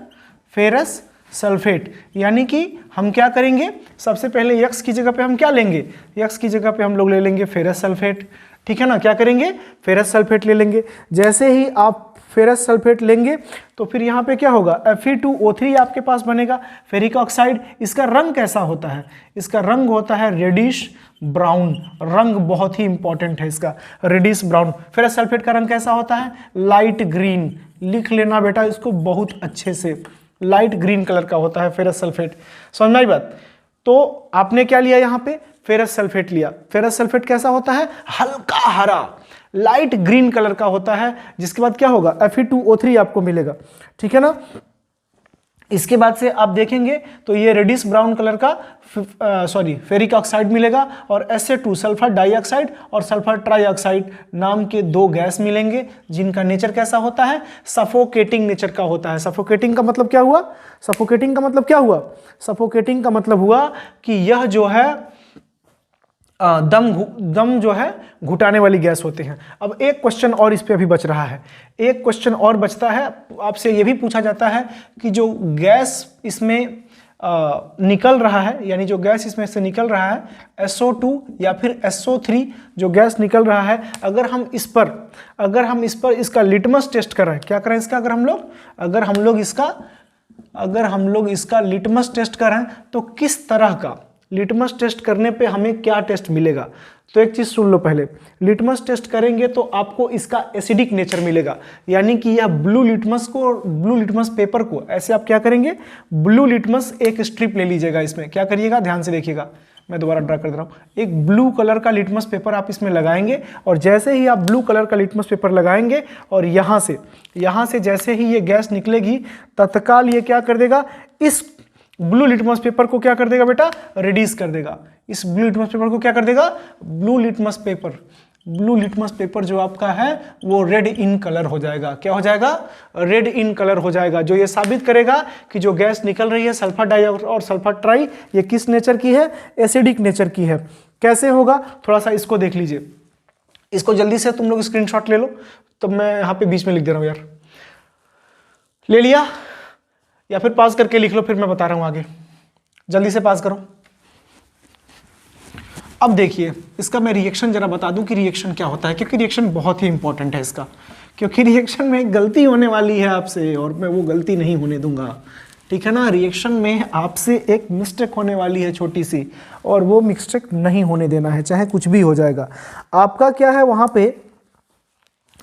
फेरस सल्फेट। यानी कि हम क्या करेंगे, सबसे पहले X की जगह पे हम क्या लेंगे, X की जगह पे हम लोग ले लेंगे फेरस सल्फेट, ठीक है ना। क्या करेंगे, फेरस सल्फेट ले लेंगे। जैसे ही आप फेरस सल्फेट लेंगे तो फिर यहाँ पे क्या होगा, Fe2O3 आपके पास बनेगा, फेरिक ऑक्साइड। इसका रंग कैसा होता है, इसका रंग होता है रेडिश ब्राउन, रंग बहुत ही इंपॉर्टेंट है इसका, रेडिश ब्राउन। फेरस सल्फेट का रंग कैसा होता है, लाइट ग्रीन। लिख लेना बेटा इसको बहुत अच्छे से, लाइट ग्रीन कलर का होता है फेरस सल्फेट। समझ में आई बात। तो आपने क्या लिया यहाँ पे, फेरस सल्फेट लिया। फेरस सल्फेट कैसा होता है, हल्का हरा, लाइट ग्रीन कलर का होता है। जिसके बाद क्या होगा, Fe2O3 आपको मिलेगा, ठीक है ना। इसके बाद से आप देखेंगे तो ये रेडिश ब्राउन कलर का फेरिक ऑक्साइड मिलेगा, और Sa2 सल्फर डाइऑक्साइड और सल्फर ट्राइऑक्साइड नाम के दो गैस मिलेंगे, जिनका नेचर कैसा होता है, सफोकेटिंग नेचर का होता है। सफोकेटिंग का मतलब क्या हुआ, सफोकेटिंग का मतलब क्या हुआ, सफोकेटिंग का मतलब हुआ कि यह जो है दम जो है घुटाने वाली गैस होते हैं। अब एक क्वेश्चन और इस पे अभी बच रहा है, एक क्वेश्चन और बचता है। आपसे ये भी पूछा जाता है कि जो गैस इसमें निकल रहा है, यानी जो गैस इसमें से निकल रहा है SO2 या फिर SO3 जो गैस निकल रहा है, अगर हम इस पर इसका लिटमस टेस्ट करें, क्या करें इसका, अगर हम लोग इसका लिटमस टेस्ट करें तो किस तरह का, लिटमस टेस्ट करने पे हमें क्या टेस्ट मिलेगा। तो एक चीज सुन लो पहले, लिटमस टेस्ट करेंगे तो आपको इसका एसिडिक नेचर मिलेगा, यानी कि यह ब्लू लिटमस पेपर को ऐसे आप क्या करेंगे, ब्लू लिटमस एक स्ट्रिप ले लीजिएगा। इसमें क्या करिएगा, ध्यान से देखिएगा, मैं दोबारा ड्रा कर दे रहा हूँ। एक ब्लू कलर का लिटमस पेपर आप इसमें लगाएंगे, और जैसे ही आप ब्लू कलर का लिटमस पेपर लगाएंगे और यहाँ से जैसे ही ये गैस निकलेगी, तत्काल ये क्या कर देगा, इस ब्लू लिटमस पेपर को क्या कर देगा बेटा, रिड्यूस कर देगा। इस ब्लू लिटमस पेपर को क्या कर देगा, ब्लू लिटमस पेपर जो आपका है वो रेड इन कलर हो जाएगा। क्या हो जाएगा, रेड इन कलर हो जाएगा, जो ये साबित करेगा कि जो गैस निकल रही है सल्फर डाई और सल्फर ट्राई, ये किस नेचर की है, एसिडिक नेचर की है। कैसे होगा, थोड़ा सा इसको देख लीजिए, इसको जल्दी से तुम लोग स्क्रीनशॉट ले लो। तो मैं यहाँ पे बीच में लिख दे रहा हूँ यार, ले लिया, या फिर पास करके लिख लो, फिर मैं बता रहा हूं आगे, जल्दी से पास करो। अब देखिए इसका मैं रिएक्शन जरा बता दूं कि रिएक्शन क्या होता है, क्योंकि रिएक्शन बहुत ही इंपॉर्टेंट है इसका, क्योंकि रिएक्शन में गलती होने वाली है आपसे और मैं वो गलती नहीं होने दूंगा, ठीक है ना। रिएक्शन में आपसे एक मिस्टेक होने वाली है छोटी सी, और वो मिस्टेक नहीं होने देना है, चाहे कुछ भी हो जाएगा। आपका क्या है वहां पे,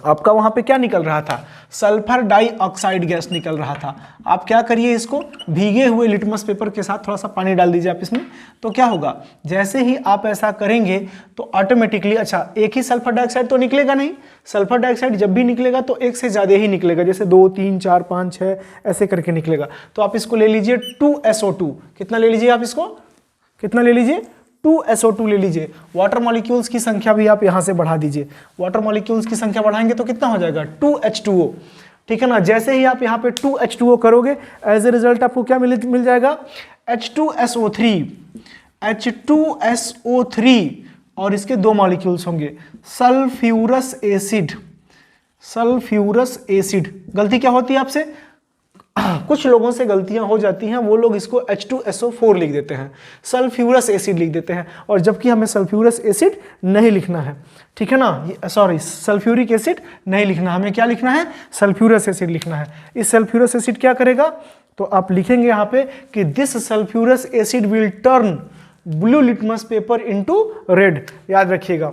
आपका वहां पे क्या निकल रहा था, सल्फर डाइऑक्साइड गैस निकल रहा था। आप क्या करिए, इसको भीगे हुए लिटमस पेपर के साथ थोड़ा सा पानी डाल दीजिए आप इसमें, तो क्या होगा, जैसे ही आप ऐसा करेंगे तो ऑटोमेटिकली, अच्छा एक ही सल्फर डाइऑक्साइड तो निकलेगा नहीं, सल्फर डाइऑक्साइड जब भी निकलेगा तो एक से ज्यादा ही निकलेगा, जैसे 2 3 4 5 6 ऐसे करके निकलेगा। तो आप इसको ले लीजिए 2SO2, कितना ले लीजिए आप इसको, कितना ले लीजिए 2SO2 ले लीजिए। वाटर मॉलिक्यूल्स की संख्या भी आप यहां से बढ़ा दीजिए, वाटर मॉलिक्यूल्स की संख्या बढ़ाएंगे तो कितना हो जाएगा 2H2O, ठीक है ना। जैसे ही आप यहां पे 2H2O करोगे, एज ए रिजल्ट आपको क्या मिल जाएगा, H2SO3, H2SO3 और इसके 2 मॉलिक्यूल्स होंगे सल्फ्यूरस एसिड, सल्फ्यूरस एसिड। गलती क्या होती है आपसे, कुछ लोगों से गलतियां हो जाती हैं, वो लोग इसको H2SO4 लिख देते हैं, सल्फ्यूरस एसिड लिख देते हैं, और जबकि हमें सल्फ्यूरस एसिड नहीं लिखना है, ठीक है ना, सॉरी सल्फ्यूरिक एसिड नहीं लिखना, हमें क्या लिखना है, सल्फ्यूरस एसिड लिखना है। इस सल्फ्यूरस एसिड क्या करेगा, तो आप लिखेंगे यहां पे कि this sulphurous acid will turn blue litmus paper into red. याद रखिएगा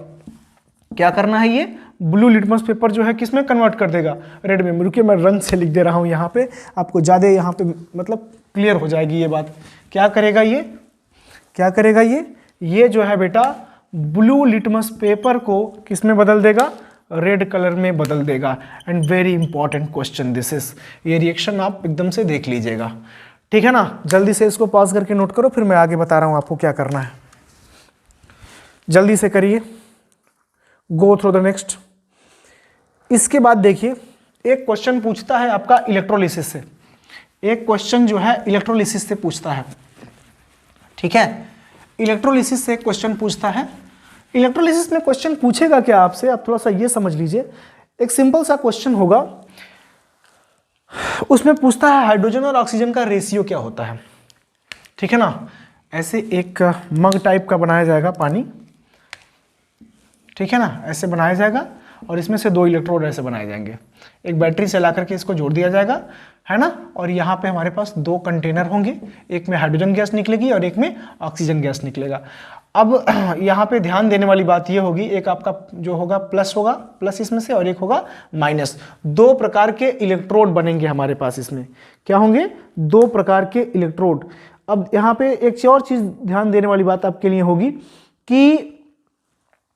क्या करना है, ये ब्लू लिटमस पेपर जो है किसमें कन्वर्ट कर देगा, रेड में। रुकिए मैं रंग से लिख दे रहा हूं यहाँ पे, आपको ज़्यादा यहाँ पे मतलब क्लियर हो जाएगी ये बात। क्या करेगा ये, क्या करेगा ये जो है बेटा ब्लू लिटमस पेपर को किसमें बदल देगा, रेड कलर में बदल देगा। And very important question this is, ये रिएक्शन आप एकदम से देख लीजिएगा, ठीक है ना। जल्दी से इसको पॉज करके नोट करो, फिर मैं आगे बता रहा हूँ आपको क्या करना है, जल्दी से करिए, गो थ्रू द नेक्स्ट। इसके बाद देखिए एक क्वेश्चन पूछता है आपका इलेक्ट्रोलिसिस से, एक क्वेश्चन जो है इलेक्ट्रोलिसिस से पूछता है, ठीक है। इलेक्ट्रोलिसिस से एक क्वेश्चन पूछता है। इलेक्ट्रोलिसिस में क्वेश्चन पूछेगा क्या आपसे, आप थोड़ा सा ये समझ लीजिए। एक सिंपल सा क्वेश्चन होगा, उसमें पूछता है हाइड्रोजन और ऑक्सीजन का रेशियो क्या होता है, ठीक है ना। ऐसे एक मग टाइप का बनाया जाएगा पानी, ठीक है ना, ऐसे बनाया जाएगा और इसमें से 2 इलेक्ट्रोड ऐसे बनाए जाएंगे, एक बैटरी से ला करके इसको जोड़ दिया जाएगा, है ना। और यहाँ पे हमारे पास 2 कंटेनर होंगे, एक में हाइड्रोजन गैस निकलेगी और एक में ऑक्सीजन गैस निकलेगा। अब यहाँ पे ध्यान देने वाली बात ये होगी, एक आपका जो होगा प्लस होगा, प्लस इसमें से, और एक होगा माइनस। 2 प्रकार के इलेक्ट्रोड बनेंगे हमारे पास, इसमें क्या होंगे, 2 प्रकार के इलेक्ट्रोड। अब यहाँ पे एक और चीज ध्यान देने वाली बात आपके लिए होगी कि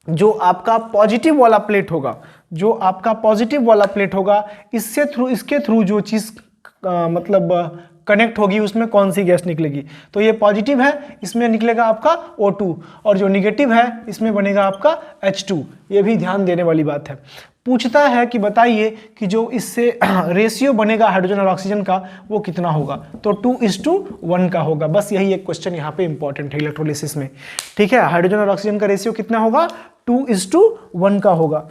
जो आपका पॉजिटिव वाला प्लेट होगा, जो आपका पॉजिटिव वाला प्लेट होगा, इसके थ्रू जो चीज मतलब कनेक्ट होगी उसमें कौन सी गैस निकलेगी, तो ये पॉजिटिव है, इसमें निकलेगा आपका O2, और जो निगेटिव है इसमें बनेगा आपका H2। ये भी ध्यान देने वाली बात है। पूछता है कि बताइए कि जो इससे रेशियो बनेगा हाइड्रोजन और ऑक्सीजन का वो कितना होगा, तो 2:1 का होगा। बस यही एक क्वेश्चन यहाँ पे इंपॉर्टेंट है इलेक्ट्रोलिसिस में, ठीक है। हाइड्रोजन और ऑक्सीजन का रेशियो कितना होगा, 2:1 का होगा।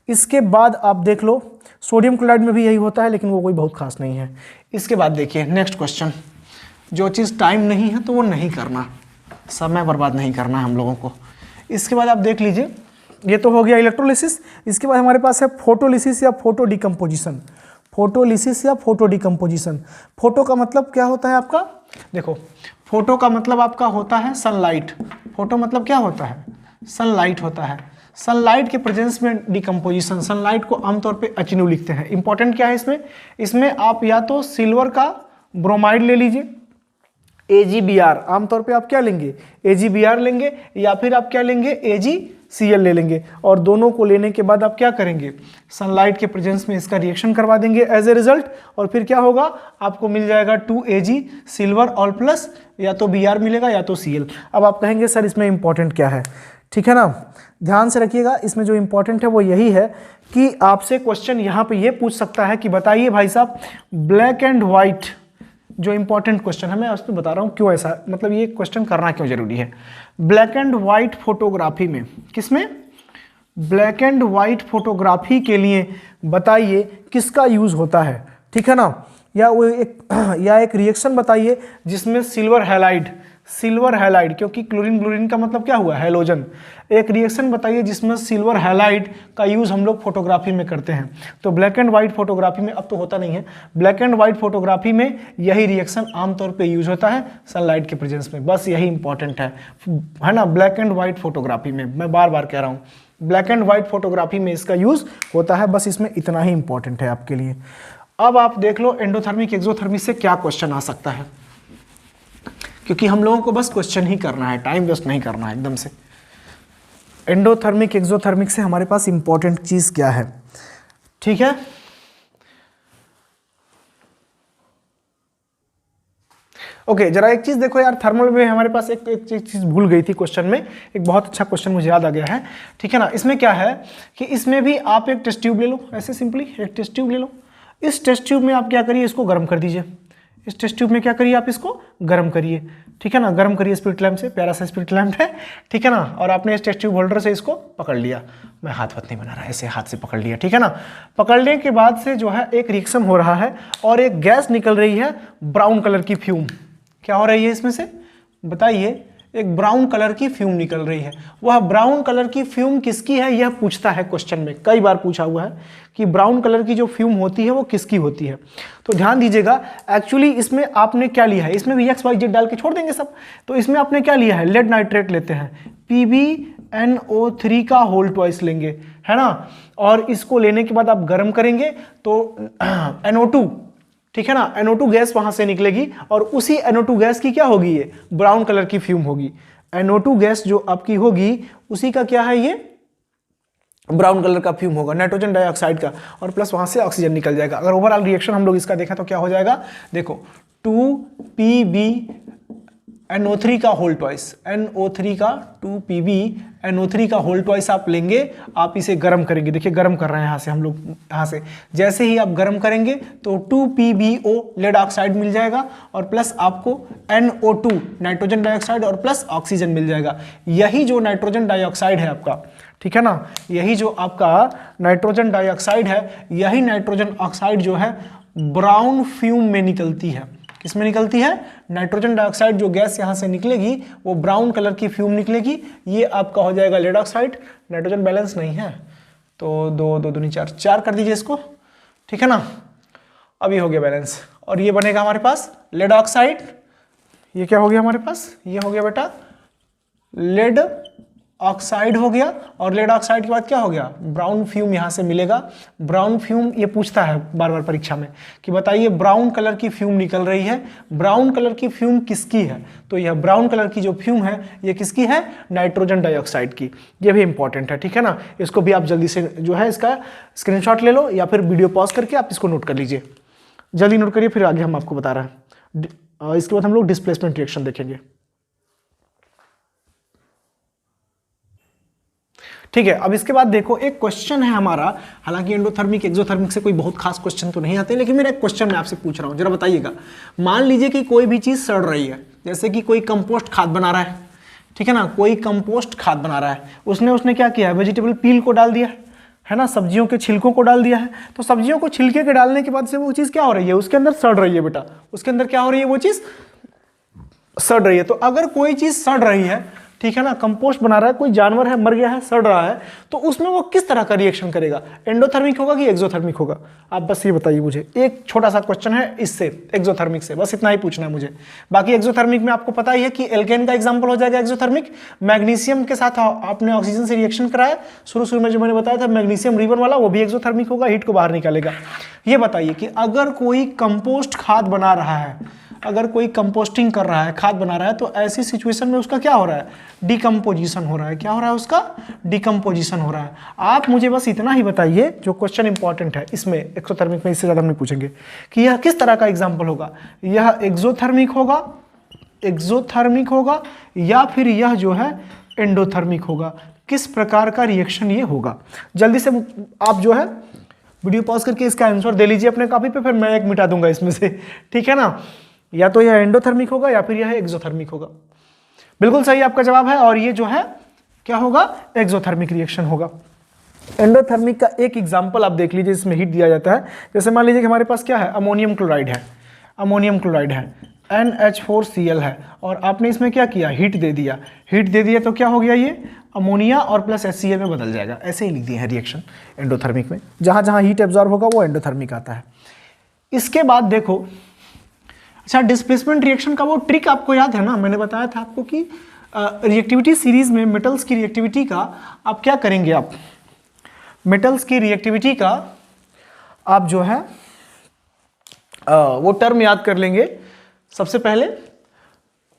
इसके बाद आप देख लो सोडियम क्लोराइड में भी यही होता है, लेकिन वो कोई बहुत खास नहीं है। इसके बाद देखिए नेक्स्ट क्वेश्चन, जो चीज़ टाइम नहीं है तो वो नहीं करना, समय बर्बाद नहीं करना हम लोगों को। इसके बाद आप देख लीजिए, ये तो हो गया इलेक्ट्रोलिसिस। इसके बाद हमारे पास है फोटोलिसिस या फोटो डिकम्पोजिशन। फोटोलिसिस या फोटो डिकम्पोजिशन। फोटो का मतलब क्या होता है आपका, देखो फोटो का मतलब आपका होता है सनलाइट। फोटो मतलब क्या होता है, सनलाइट होता है। सनलाइट के प्रेजेंस में डिकम्पोजिशन, सनलाइट को आमतौर पे HNO लिखते हैं। इंपॉर्टेंट क्या है इसमें आप या तो सिल्वर का ब्रोमाइड ले लीजिए, AgBr, आमतौर पे आप क्या लेंगे, AgBr लेंगे, या फिर आप क्या लेंगे, AgCl ले लेंगे। और दोनों को लेने के बाद आप क्या करेंगे, सनलाइट के प्रेजेंस में इसका रिएक्शन करवा देंगे एज ए रिजल्ट, और फिर क्या होगा, आपको मिल जाएगा 2Ag सिल्वर और प्लस या तो Br मिलेगा या तो Cl। अब आप कहेंगे सर इसमें इंपॉर्टेंट क्या है, ठीक है ना। ध्यान से रखिएगा, इसमें जो इंपॉर्टेंट है वो यही है कि आपसे क्वेश्चन यहाँ पे ये पूछ सकता है कि बताइए भाई साहब ब्लैक एंड व्हाइट, जो इंपॉर्टेंट क्वेश्चन है, मैं आपको बता रहा हूँ क्यों ऐसा, मतलब ये क्वेश्चन करना क्यों जरूरी है। ब्लैक एंड व्हाइट फोटोग्राफी में, किसमें, ब्लैक एंड व्हाइट फोटोग्राफी के लिए बताइए किसका यूज होता है, ठीक है ना। या एक रिएक्शन बताइए जिसमें सिल्वर हैलाइड, क्योंकि क्लोरीन ब्लोरीन का मतलब क्या हुआ, हैलोजन। एक रिएक्शन बताइए जिसमें सिल्वर हैलाइड का यूज हम लोग फोटोग्राफी में करते हैं। तो ब्लैक एंड व्हाइट फोटोग्राफी में, अब तो होता नहीं है, ब्लैक एंड व्हाइट फोटोग्राफी में यही रिएक्शन आमतौर पे यूज होता है सनलाइट के प्रेजेंस में। बस यही इंपॉर्टेंट है ना, ब्लैक एंड व्हाइट फोटोग्राफी में, मैं बार बार कह रहा हूँ, ब्लैक एंड व्हाइट फोटोग्राफी में इसका यूज होता है, बस इसमें इतना ही इंपॉर्टेंट है आपके लिए। अब आप देख लो एंडोथर्मिक एक्सोथर्मिक से क्या क्वेश्चन आ सकता है, क्योंकि हम लोगों को बस क्वेश्चन ही करना है, टाइम वेस्ट नहीं करना है एकदम से। एंडोथर्मिक एक्सोथर्मिक से हमारे पास इंपॉर्टेंट चीज क्या है, ठीक है। ओके जरा एक चीज देखो यार, थर्मल में हमारे पास एक चीज भूल गई थी क्वेश्चन में, एक बहुत अच्छा क्वेश्चन मुझे याद आ गया है, ठीक है ना। इसमें क्या है कि इसमें भी आप एक टेस्ट ट्यूब ले लो, ऐसे सिंपली एक टेस्ट ट्यूब ले लो। इस टेस्ट ट्यूब में आप क्या करिए, इसको गर्म कर दीजिए। इस टेस्ट ट्यूब में क्या करिए, आप इसको गर्म करिए, ठीक है ना। गर्म करिए स्पिरिट लैंप से, प्यारा सा स्पिरिट लैंप है, ठीक है ना। और आपने इस टेस्ट ट्यूब होल्डर से इसको पकड़ लिया, मैं हाथ नहीं बना रहा, ऐसे हाथ से पकड़ लिया, ठीक है ना। पकड़ने के बाद से जो है एक रिएक्शन हो रहा है और एक गैस निकल रही है ब्राउन कलर की फ्यूम। क्या हो रही है इसमें से बताइए, एक ब्राउन कलर की फ्यूम निकल रही है। वह ब्राउन कलर की फ्यूम किसकी है, यह पूछता है क्वेश्चन में, कई बार पूछा हुआ है कि ब्राउन कलर की जो फ्यूम होती है वो किसकी होती है। तो ध्यान दीजिएगा, एक्चुअली इसमें आपने क्या लिया है, इसमें भी XYZ डाल के छोड़ देंगे सब। तो इसमें आपने क्या लिया है, लेड नाइट्रेट लेते हैं, PbNO3 का होल ट्वाइस लेंगे, है ना। और इसको लेने के बाद आप गर्म करेंगे तो NO2, ठीक है ना, NO2 गैस वहां से निकलेगी और उसी NO2 गैस की क्या होगी, ये ब्राउन कलर की फ्यूम होगी। NO2 गैस जो आपकी होगी उसी का क्या है, ये ब्राउन कलर का फ्यूम होगा, नाइट्रोजन डाइऑक्साइड का, और प्लस वहां से ऑक्सीजन निकल जाएगा। अगर ओवरऑल रिएक्शन हम लोग इसका देखें तो क्या हो जाएगा, देखो 2PbNO3 का होल ट्वाइस, NO3 का 2PbNO3 का होल ट्वाइस आप लेंगे, आप इसे गर्म करेंगे। देखिए गर्म कर रहे हैं यहाँ से हम लोग, यहाँ से जैसे ही आप गर्म करेंगे तो 2PbO लेड ऑक्साइड मिल जाएगा और प्लस आपको NO2 नाइट्रोजन डाइऑक्साइड और प्लस ऑक्सीजन मिल जाएगा। यही जो नाइट्रोजन डाइऑक्साइड है आपका, ठीक है ना, यही जो आपका नाइट्रोजन डाइऑक्साइड है, यही नाइट्रोजन ऑक्साइड जो है ब्राउन फ्यूम में निकलती है। किस में निकलती है, नाइट्रोजन डाइऑक्साइड जो गैस यहां से निकलेगी वो ब्राउन कलर की फ्यूम निकलेगी, ये आपका हो जाएगा लेड ऑक्साइड। नाइट्रोजन बैलेंस नहीं है तो 2 2 दूनी 4 4 कर दीजिए इसको, ठीक है ना। अब ये हो गया बैलेंस और ये बनेगा हमारे पास लेड ऑक्साइड। ये क्या हो गया हमारे पास, ये हो गया बेटा लेड ऑक्साइड हो गया, और लेड ऑक्साइड के बाद क्या हो गया, ब्राउन फ्यूम यहां से मिलेगा। ब्राउन फ्यूम ये पूछता है बार बार परीक्षा में कि बताइए ब्राउन कलर की फ्यूम निकल रही है, ब्राउन कलर की फ्यूम किसकी है, तो यह ब्राउन कलर की जो फ्यूम है ये किसकी है, नाइट्रोजन डाइऑक्साइड की। ये भी इंपॉर्टेंट है, ठीक है ना। इसको भी आप जल्दी से जो है इसका स्क्रीनशॉट ले लो या फिर वीडियो पॉज करके आप इसको नोट कर लीजिए, जल्दी नोट करिए, फिर आगे हम आपको बता रहे हैं। इसके बाद हम लोग डिस्प्लेसमेंट रिएक्शन देखेंगे, ठीक है। अब इसके बाद देखो एक क्वेश्चन है हमारा, हालांकि एंडोथर्मिक एक्सोथर्मिक से कोई बहुत खास क्वेश्चन तो नहीं आते, लेकिन मेरा एक क्वेश्चन मैं आपसे पूछ रहा हूं, जरा बताइएगा। मान लीजिए कि कोई भी चीज सड़ रही है, जैसे कि कोई कंपोस्ट खाद बना रहा है, ठीक है ना, कोई कंपोस्ट खाद बना रहा है, उसने क्या किया है, वेजिटेबल पील को डाल दिया है ना, सब्जियों के छिलकों को डाल दिया है। तो सब्जियों को छिलके के डालने के बाद से वो चीज क्या हो रही है, उसके अंदर सड़ रही है बेटा, उसके अंदर क्या हो रही है, वो चीज सड़ रही है। तो अगर कोई चीज सड़ रही है, ठीक है ना, कंपोस्ट बना रहा है, कोई जानवर है मर गया है सड़ रहा है, तो उसमें वो किस तरह का रिएक्शन करेगा, एंडोथर्मिक होगा कि एक्सोथर्मिक होगा, आप बस ये बताइए मुझे। एक छोटा सा क्वेश्चन है इससे, एक्सोथर्मिक से, बस इतना ही पूछना है मुझे। बाकी एक्सोथर्मिक में आपको पता ही है कि एल्केन का एग्जांपल हो जाएगा एक्सोथर्मिक। मैग्नीशियम के साथ आपने ऑक्सीजन से रिएक्शन कराया, शुरू में जो मैंने बताया था मैग्नीशियम रिबन वाला, वो भी एक्सोथर्मिक होगा, हीट को बाहर निकालेगा। ये बताइए कि अगर कोई कंपोस्ट खाद बना रहा है, अगर कोई कंपोस्टिंग कर रहा है, खाद बना रहा है, तो ऐसी सिचुएशन में उसका क्या हो रहा है, डिकम्पोजिशन हो रहा है। क्या हो रहा है उसका, डिकम्पोजिशन हो रहा है। आप मुझे बस इतना ही बताइए, जो क्वेश्चन इंपॉर्टेंट है इसमें एक्सोथर्मिक में, इससे ज्यादा हम नहीं पूछेंगे, कि यह किस तरह का एग्जाम्पल होगा, यह एक्सोथर्मिक होगा या फिर यह जो है एंडोथर्मिक होगा, किस प्रकार का रिएक्शन ये होगा। जल्दी से आप जो है वीडियो पॉज करके इसका आंसर दे लीजिए अपने कॉपी पे, फिर मैं एक मिटा दूंगा इसमें से, ठीक है ना। या तो यह एंडोथर्मिक होगा या फिर यह एक्सोथर्मिक होगा। बिल्कुल सही आपका जवाब है, और ये जो है क्या होगा, एक्सोथर्मिक रिएक्शन होगा। एंडोथर्मिक का एक एग्जांपल आप देख लीजिए, इसमें हीट दिया जाता है। जैसे मान लीजिए कि हमारे पास क्या है, अमोनियम क्लोराइड है, NH4Cl है, और आपने इसमें क्या किया, हीट दे दिया तो क्या हो गया, ये अमोनिया और प्लस HCl में बदल जाएगा। ऐसे ही लिख दिए हैं रिएक्शन एंडोथर्मिक में, जहां जहां हीट एब्जॉर्ब होगा वो एंडोथर्मिक आता है। इसके बाद देखो, अच्छा डिस्प्लेसमेंट रिएक्शन का वो ट्रिक आपको याद है ना, मैंने बताया था आपको कि रिएक्टिविटी सीरीज में मेटल्स की रिएक्टिविटी का आप क्या करेंगे, आप मेटल्स की रिएक्टिविटी का आप जो है वो टर्म याद कर लेंगे। सबसे पहले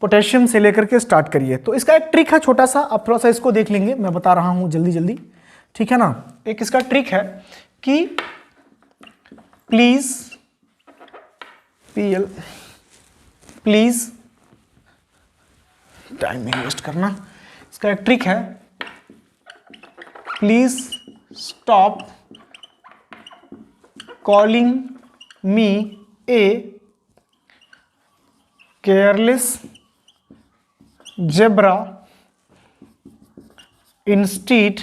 पोटेशियम से लेकर के स्टार्ट करिए। तो इसका एक ट्रिक है छोटा सा, आप थोड़ा सा इसको देख लेंगे, मैं बता रहा हूं जल्दी जल्दी, ठीक है ना। एक इसका ट्रिक है कि प्लीज प्लीज टाइम नहीं वेस्ट करना। इसका एक ट्रिक है, please stop calling me a careless zebra, instead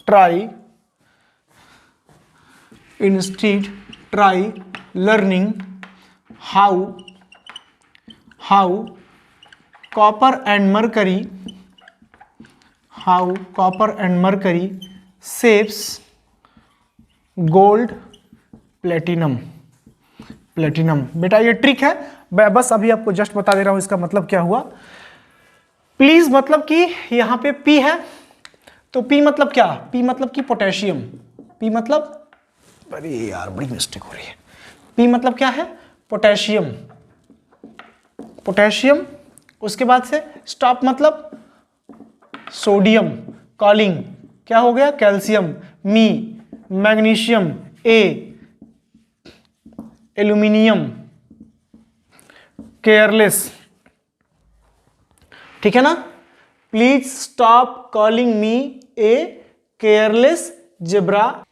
try learning how copper and mercury shapes gold platinum। बेटा ये ट्रिक है, मैं बस अभी आपको जस्ट बता दे रहा हूं इसका मतलब क्या हुआ। प्लीज मतलब कि यहां पे P है, तो P मतलब क्या, P मतलब कि पोटेशियम, P मतलब, अरे यार बड़ी मिस्टेक हो रही है, P मतलब क्या है, पोटेशियम। उसके बाद से स्टॉप मतलब सोडियम, कॉलिंग क्या हो गया, कैल्शियम, मी मैग्नीशियम, ए एल्यूमिनियम, केयरलेस, ठीक है ना। Please stop calling me a careless zebra,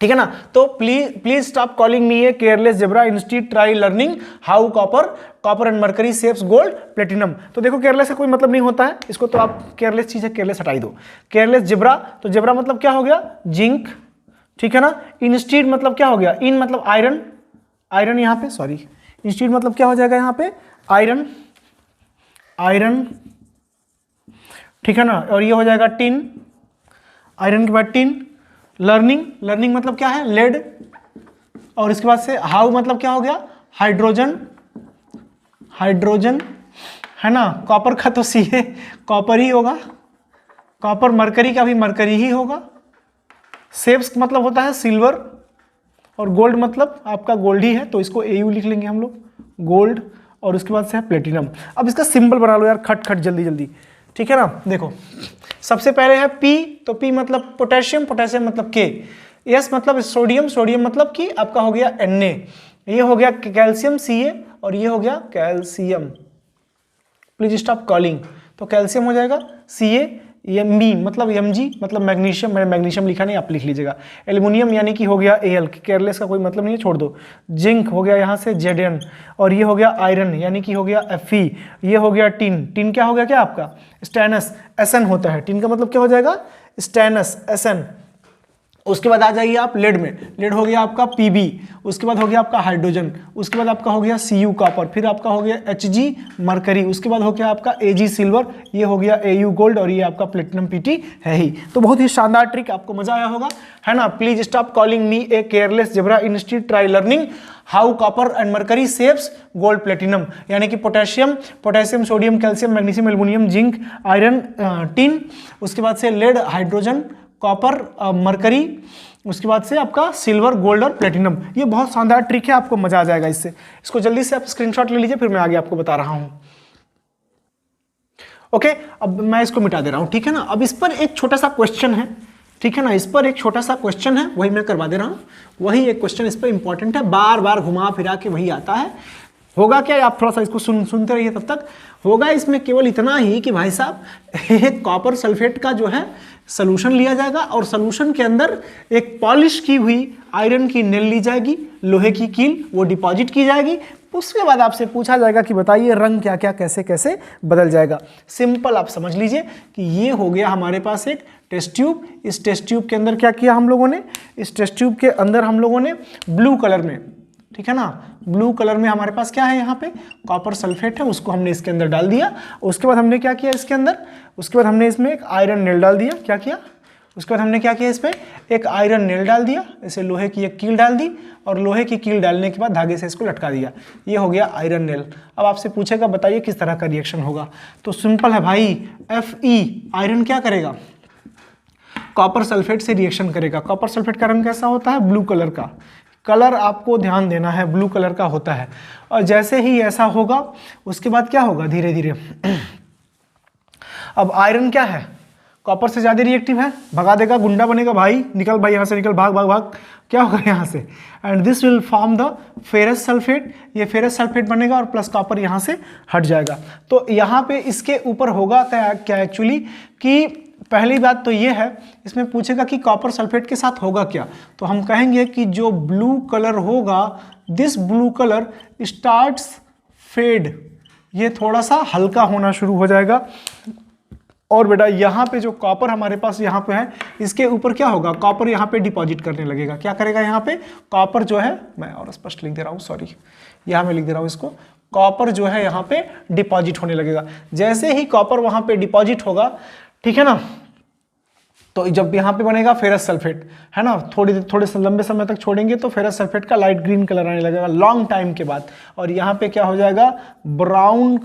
ठीक है ना। तो please stop calling me a careless zebra, instead try learning how copper and mercury shapes gold platinum. तो देखो केयरलेस का कोई मतलब नहीं होता है, इसको तो आप केयरलेस चीज है, केयरलेस हटाई दो। केयरलेस जेब्रा, तो जेब्रा मतलब क्या हो गया, जिंक, ठीक है ना। इंस्टीड मतलब क्या हो गया, इन मतलब आयरन, यहाँ पे सॉरी, इंस्टीड मतलब क्या हो जाएगा यहाँ पे, आयरन, ठीक है ना। और ये हो जाएगा टिन, आयरन के बाद टिन। लर्निंग मतलब क्या है, लेड। और इसके बाद से हाउ मतलब क्या हो गया, हाइड्रोजन, है ना। कॉपर का तो सी है, कॉपर ही होगा, कॉपर। मरकरी का भी मरकरी ही होगा। शेप्स मतलब होता है सिल्वर, और गोल्ड मतलब आपका गोल्ड ही है, तो इसको AU लिख लेंगे हम लोग, गोल्ड। और उसके बाद से है प्लेटिनम। अब इसका सिंबल बना लो यार, खट जल्दी, ठीक है ना। देखो सबसे पहले है P, तो P मतलब पोटेशियम मतलब K, S मतलब सोडियम मतलब कि आपका हो गया Na, ये हो गया कैल्शियम Ca, और ये हो गया कैल्शियम। प्लीज स्टॉप कॉलिंग, तो कैल्शियम हो जाएगा Ca, ये मी मतलब Mg मतलब मैग्नीशियम, मैंने मैग्नीशियम लिखा नहीं, आप लिख लीजिएगा। एल्यूमिनियम यानी कि हो गया Al, केयरलेस का कोई मतलब नहीं है, छोड़ दो। जिंक हो गया यहाँ से Zn, और ये हो गया आयरन यानी कि हो गया Fe, ये हो गया टिन क्या हो गया, क्या आपका स्टेनस, Sn होता है, टिन का मतलब क्या हो जाएगा, स्टेनस, Sn। उसके बाद आ जाइए आप लेड में, लेड हो गया आपका Pb, उसके बाद हो गया आपका हाइड्रोजन, उसके बाद आपका हो गया Cu कॉपर, फिर आपका हो गया Hg मरकरी, उसके बाद हो गया आपका Ag सिल्वर, ये हो गया Au गोल्ड, और ये आपका प्लेटिनम Pt है ही। तो बहुत ही शानदार ट्रिक, आपको मजा आया होगा, है ना। Please stop calling me a careless zebra, instead try learning how copper and mercury shapes gold platinum, यानी कि potassium, sodium, calcium, magnesium, aluminium, zinc, iron, tin, उसके बाद से लेड, हाइड्रोजन, कॉपर, मरकरी, उसके बाद से आपका सिल्वर, गोल्ड और प्लेटिनम। ये बहुत शानदार ट्रिक है, आपको मजा आ जाएगा इससे। इसको जल्दी से आप स्क्रीनशॉट ले लीजिए, फिर मैं आगे आपको बता रहा हूं। ओके, अब मैं इसको मिटा दे रहा हूं, ठीक है ना। अब इस पर एक छोटा सा क्वेश्चन है, ठीक है ना, इस पर एक छोटा सा क्वेश्चन है, वही मैं करवा दे रहा हूं। वही एक क्वेश्चन इस पर इंपॉर्टेंट है, बार बार घुमा फिरा के वही आता है। होगा क्या, आप थोड़ा सा इसको सुनते रहिए, तब तक होगा इसमें केवल इतना ही कि भाई साहब एक कॉपर सल्फेट का जो है सॉल्यूशन लिया जाएगा, और सॉल्यूशन के अंदर एक पॉलिश की हुई आयरन की नेल ली जाएगी, लोहे की कील वो डिपॉजिट की जाएगी। उसके बाद आपसे पूछा जाएगा कि बताइए रंग क्या क्या कैसे कैसे बदल जाएगा। सिंपल आप समझ लीजिए कि ये हो गया हमारे पास एक टेस्ट ट्यूब। इस टेस्ट ट्यूब के अंदर क्या किया हम लोगों ने, इस टेस्ट ट्यूब के अंदर हम लोगों ने ब्लू कलर में, ठीक है ना, ब्लू कलर में हमारे पास क्या है, यहाँ पे कॉपर सल्फेट है, उसको हमने इसके अंदर डाल दिया। उसके बाद हमने क्या किया इसके अंदर, उसके बाद हमने इसमें एक आयरन नेल डाल दिया। क्या किया, उसके बाद हमने क्या किया, इस पर एक आयरन नेल डाल दिया, इसे लोहे की एक कील डाल दी और लोहे की कील डालने के बाद धागे से इसको लटका दिया, ये हो गया आयरन नेल। अब आपसे पूछेगा बताइए किस तरह का रिएक्शन होगा, तो सिंपल है भाई, Fe आयरन क्या करेगा, कॉपर सल्फेट से रिएक्शन करेगा। कॉपर सल्फेट का रंग कैसा होता है, ब्लू कलर का, कलर आपको ध्यान देना है, ब्लू कलर का होता है। और जैसे ही ऐसा होगा उसके बाद क्या होगा, धीरे धीरे अब आयरन क्या है, कॉपर से ज़्यादा रिएक्टिव है, भगा देगा, गुंडा बनेगा, भाई निकल, भाई यहाँ से निकल, भाग भाग भाग, क्या होगा यहाँ से, and this will form the ferrous sulphate, ये फेरस सल्फेट बनेगा और प्लस कॉपर यहाँ से हट जाएगा। तो यहाँ पे इसके ऊपर होगा क्या एक्चुअली कि पहली बात तो ये है, इसमें पूछेगा कि कॉपर सल्फेट के साथ होगा क्या, तो हम कहेंगे कि जो ब्लू कलर होगा, this blue colour starts fade, ये थोड़ा सा हल्का होना शुरू हो जाएगा। और बेटा यहाँ पे जो कॉपर हमारे पास यहाँ पे है, इसके ऊपर क्या होगा, कॉपर यहाँ पे डिपॉजिट करने लगेगा। क्या करेगा यहाँ पे, कॉपर जो है, मैं और स्पष्ट लिख दे रहा हूँ, सॉरी, यहाँ मैं लिख दे रहा हूँ इसको, कॉपर जो है यहाँ पे डिपॉजिट होने लगेगा। जैसे ही कॉपर वहाँ पे डिपॉजिट होगा, ठीक है ना, तो जब यहाँ पे बनेगा फेरस सल्फेट, है ना, थोड़े से लंबे समय तक छोड़ेंगे तो फेरस सल्फेट का लाइट ग्रीन कलर आने लगेगा लॉन्ग टाइम के बाद, और यहाँ पे क्या हो जाएगा, ब्राउन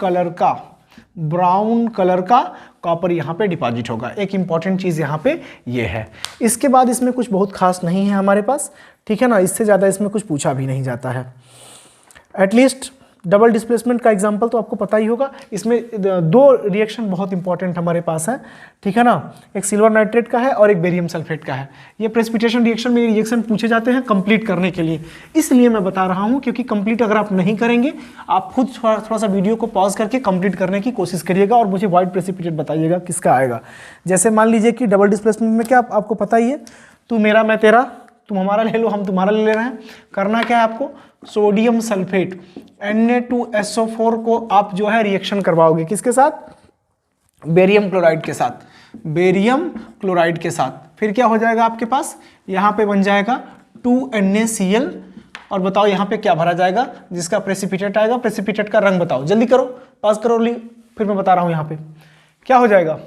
कलर का कॉपर यहाँ पे डिपॉजिट होगा। एक इंपॉर्टेंट चीज़ यहाँ पे ये है। इसके बाद इसमें कुछ बहुत खास नहीं है हमारे पास, ठीक है ना, इससे ज़्यादा इसमें कुछ पूछा भी नहीं जाता है। एटलीस्ट डबल डिस्प्लेसमेंट का एग्जांपल तो आपको पता ही होगा। इसमें दो रिएक्शन बहुत इंपॉर्टेंट हमारे पास है, ठीक है ना, एक सिल्वर नाइट्रेट का है और एक बेरियम सल्फेट का है। ये प्रेसिपिटेशन रिएक्शन में रिएक्शन पूछे जाते हैं कंप्लीट करने के लिए, इसलिए मैं बता रहा हूँ, क्योंकि कंप्लीट अगर आप नहीं करेंगे, आप खुद थोड़ा सा वीडियो को पॉज करके कंप्लीट करने की कोशिश करिएगा और मुझे वाइट प्रेसिपिटेट बताइएगा किसका आएगा। जैसे मान लीजिए कि डबल डिस्प्लेसमेंट में क्या आपको पता ही है, तू मेरा मैं तेरा, तुम हमारा ले लो हम तुम्हारा ले रहे हैं। करना क्या है आपको, सोडियम सल्फेट Na2SO4 को आप जो है रिएक्शन करवाओगे, किसके साथ, बेरियम क्लोराइड के साथ, बेरियम क्लोराइड के साथ। फिर क्या हो जाएगा आपके पास, यहाँ पे बन जाएगा 2NaCl, और बताओ यहाँ पे क्या भरा जाएगा, जिसका प्रेसिपिटेट आएगा। प्रेसिपिटेट का रंग बताओ, जल्दी करो, पास करो, फिर मैं बता रहा हूँ यहाँ पे क्या हो जाएगा।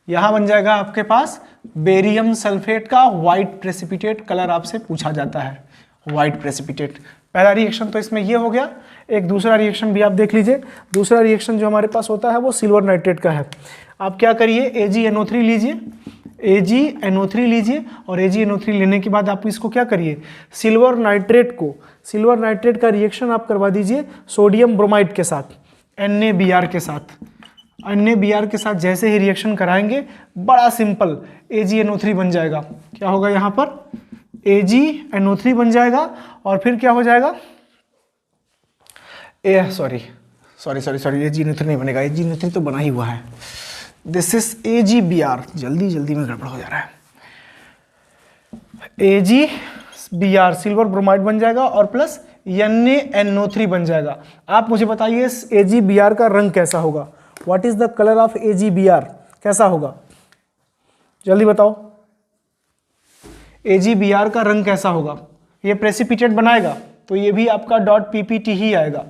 यहाँ बन जाएगा आपके पास बेरियम सल्फेट का व्हाइट प्रेसिपिटेट, कलर आपसे पूछा जाता है, व्हाइट प्रेसिपिटेट। पहला रिएक्शन तो इसमें ये हो गया। एक दूसरा रिएक्शन भी आप देख लीजिए। दूसरा रिएक्शन जो हमारे पास होता है वो सिल्वर नाइट्रेट का है। आप क्या करिए, AgNO3 लीजिए, AgNO3 लीजिए, और AgNO3 लेने के बाद आप इसको क्या करिए, सिल्वर नाइट्रेट का रिएक्शन आप करवा दीजिए सोडियम ब्रोमाइड के साथ, NaBr के साथ। NaBr के साथ जैसे ही रिएक्शन कराएंगे, बड़ा सिंपल, AgNO3 बन जाएगा। क्या होगा यहाँ पर, AgNO3 बन जाएगा, और फिर क्या हो जाएगा, सॉरी AgNO3 नहीं बनेगा, AgNO3 तो बना ही हुआ है, दिस इज AgBr, जल्दी में गड़बड़ हो जा रहा है। AgBr सिल्वर ब्रोमाइड बन जाएगा और प्लस NaNO3 बन जाएगा। आप मुझे बताइए इस AgBr का रंग कैसा होगा, what is the colour of AgBr, कैसा होगा, जल्दी बताओ। AgBr का रंग कैसा होगा, ये प्रेसिपिटेट बनाएगा तो ये भी आपका .ppt ही आएगा।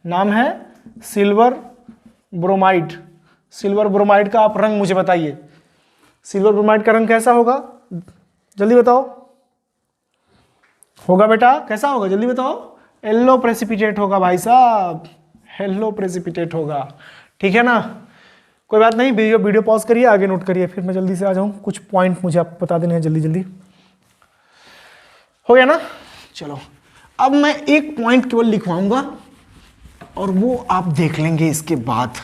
नाम है सिल्वर ब्रोमाइड। सिल्वर ब्रोमाइड का आप रंग मुझे बताइए, सिल्वर ब्रोमाइड का रंग कैसा होगा, जल्दी बताओ। होगा बेटा, कैसा होगा, जल्दी बताओ। येलो प्रेसिपिटेट होगा भाई साहब, येलो प्रेसिपिटेट होगा, ठीक है ना। कोई बात नहीं, वीडियो पॉज करिए, आगे नोट करिए, फिर मैं जल्दी से आ जाऊँ। कुछ पॉइंट मुझे आपको बता देने हैं जल्दी। हो गया ना, चलो अब मैं एक पॉइंट केवल लिखवाऊंगा और वो आप देख लेंगे इसके बाद।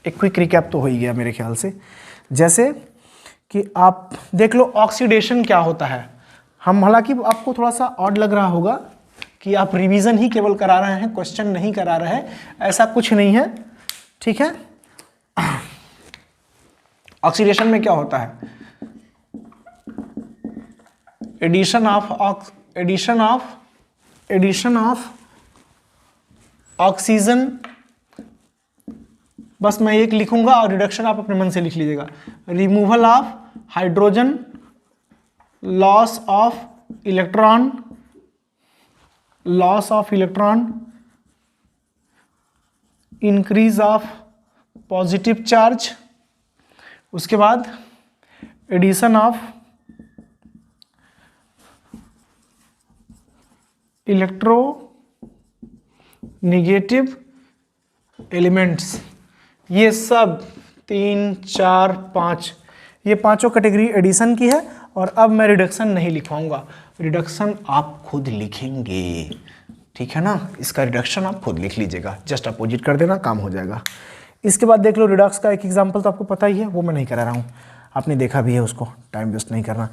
एक क्विक रिकैप तो हो ही गया मेरे ख्याल से। जैसे कि आप देख लो ऑक्सीडेशन क्या होता है। हम, हालांकि आपको थोड़ा सा ऑड लग रहा होगा कि आप रिवीजन ही केवल करा रहे हैं, क्वेश्चन नहीं करा रहे हैं, ऐसा कुछ नहीं है, ठीक है। ऑक्सीडेशन में क्या होता है, एडिशन ऑफ ऑक्सीजन, बस मैं एक लिखूंगा और रिडक्शन आप अपने मन से लिख लीजिएगा। Removal of hydrogen, loss of electron, increase of positive charge, उसके बाद addition of electronegative elements, ये सब 3, 4, 5, ये पांचों कैटेगरी एडिशन की है। और अब मैं रिडक्शन नहीं लिखवाऊंगा, रिडक्शन आप खुद लिखेंगे, ठीक है ना। इसका रिडक्शन आप खुद लिख लीजिएगा, जस्ट अपोजिट कर देना, काम हो जाएगा। इसके बाद देख लो रिडक्स का एक एग्जाम्पल तो आपको पता ही है, वो मैं नहीं करा रहा हूँ, आपने देखा भी है, उसको टाइम वेस्ट नहीं करना।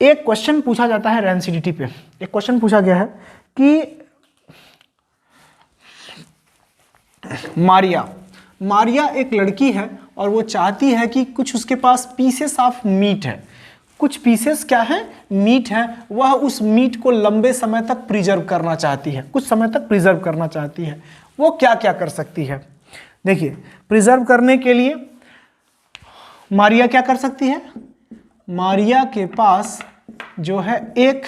एक क्वेश्चन पूछा जाता है रेंसिडिटी पे, एक क्वेश्चन पूछा गया है कि मारिया एक लड़की है और वो चाहती है कि कुछ उसके पास पीसेस ऑफ मीट है, कुछ पीसेस क्या है, मीट है, वह उस मीट को लंबे समय तक प्रिजर्व करना चाहती है, कुछ समय तक प्रिजर्व करना चाहती है। वो क्या क्या कर सकती है? देखिए, प्रिजर्व करने के लिए मारिया क्या कर सकती है? मारिया के पास जो है एक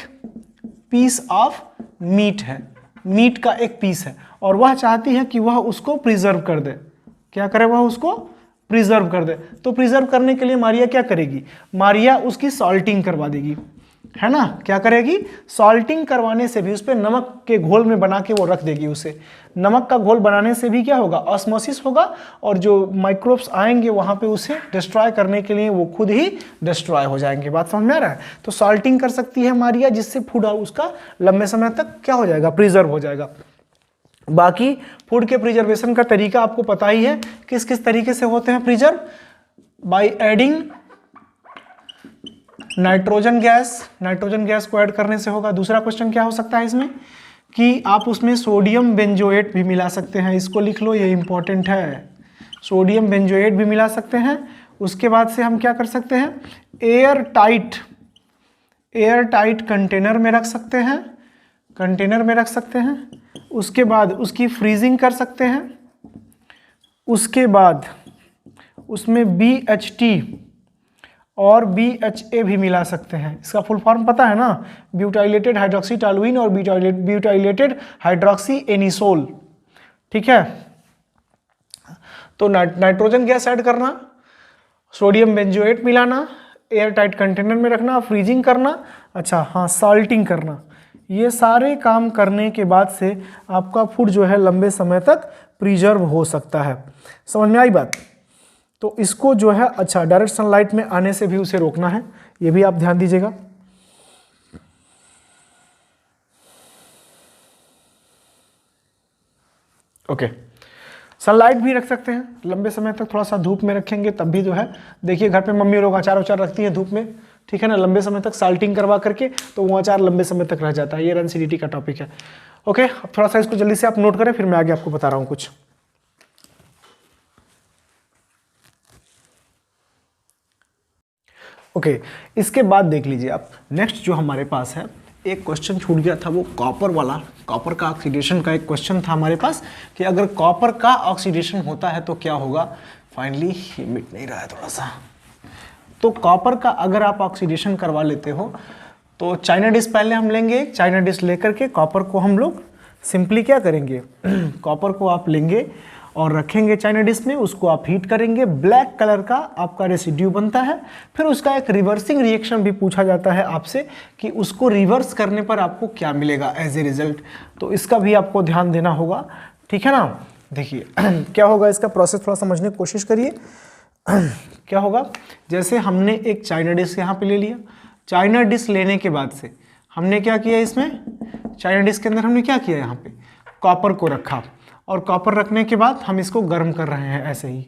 पीस ऑफ मीट है, मीट का एक पीस है, और वह चाहती है कि वह उसको प्रिजर्व कर दे। क्या करे? वह उसको प्रिजर्व कर दे। तो प्रिजर्व करने के लिए मारिया क्या करेगी? मारिया उसकी सॉल्टिंग करवा देगी, है ना। क्या करेगी? सॉल्टिंग करवाने से भी, उस पर नमक के घोल में बना के वो रख देगी उसे। नमक का घोल बनाने से भी क्या होगा? ऑस्मोसिस होगा, और जो माइक्रोब्स आएंगे वहां पे उसे डिस्ट्रॉय करने के लिए वो खुद ही डिस्ट्रॉय हो जाएंगे। बात समझ में आ रहा है? तो सॉल्टिंग कर सकती है मारिया, जिससे फूड उसका लंबे समय तक क्या हो जाएगा? प्रिजर्व हो जाएगा। बाकी फूड के प्रिजर्वेशन का तरीका आपको पता ही है, किस किस तरीके से होते हैं preserve. By adding nitrogen gas को ऐड करने से होगा। दूसरा क्वेश्चन क्या हो सकता है इसमें कि आप उसमें सोडियम बेंजोएट भी मिला सकते हैं, इसको लिख लो, ये इंपॉर्टेंट है। सोडियम बेंजोएट भी मिला सकते हैं। उसके बाद से हम क्या कर सकते हैं? एयर टाइट कंटेनर में रख सकते हैं, उसके बाद उसकी फ्रीजिंग कर सकते हैं। उसके बाद उसमें BHT और BHA भी मिला सकते हैं। इसका फुल फॉर्म पता है ना? ब्यूटाइलेटेड हाइड्रोक्सी टॉलुइन और ब्यूटाइलेटेड हाइड्रोक्सी एनिसोल, ठीक है। तो नाइट्रोजन गैस ऐड करना, सोडियम बेंजोएट मिलाना, एयर टाइट कंटेनर में रखना, फ्रीजिंग करना, अच्छा हाँ, सॉल्टिंग करना, ये सारे काम करने के बाद से आपका फूड जो है लंबे समय तक प्रिजर्व हो सकता है। समझ में आई बात? तो इसको जो है, अच्छा, डायरेक्ट सनलाइट में आने से भी उसे रोकना है, ये भी आप ध्यान दीजिएगा। ओके, सनलाइट भी रख सकते हैं लंबे समय तक, थोड़ा सा धूप में रखेंगे तब भी जो है, देखिए घर पे मम्मी लोग अचार उचार रखती हैं धूप में, ठीक है ना, लंबे समय तक साल्टिंग करवा करके, तो वो अचार लंबे समय तक रह जाता है। ये रेंसिडिटी का टॉपिक है। ओके, अब थोड़ा सा इसको जल्दी से आप नोट करें, फिर मैं आगे आपको बता रहा हूँ कुछ। ओके, इसके बाद देख लीजिए आप, नेक्स्ट जो हमारे पास है, एक क्वेश्चन छूट गया था, वो कॉपर वाला, कॉपर का ऑक्सीडेशन का एक क्वेश्चन था हमारे पास कि अगर कॉपर का ऑक्सीडेशन होता है तो क्या होगा। फाइनली ये मिट नहीं रहा है थोड़ा सा। तो कॉपर का अगर आप ऑक्सीडेशन करवा लेते हो तो चाइना डिश पहले हम लेंगे, चाइना डिश लेकर के कॉपर को हम लोग सिंपली क्या करेंगे कॉपर को आप लेंगे और रखेंगे चाइना डिश में, उसको आप हीट करेंगे, ब्लैक कलर का आपका रेसिड्यू बनता है। फिर उसका एक रिवर्सिंग रिएक्शन भी पूछा जाता है आपसे कि उसको रिवर्स करने पर आपको क्या मिलेगा एज ए रिजल्ट, तो इसका भी आपको ध्यान देना होगा, ठीक है ना। देखिए क्या होगा, इसका प्रोसेस थोड़ा समझने की कोशिश करिए। क्या होगा, जैसे हमने एक चाइना डिश यहाँ पे ले लिया, चाइना डिश लेने के बाद से हमने क्या किया, इसमें चाइना डिश के अंदर हमने क्या किया, यहाँ पे कॉपर को रखा, और कॉपर रखने के बाद हम इसको गर्म कर रहे हैं। ऐसे ही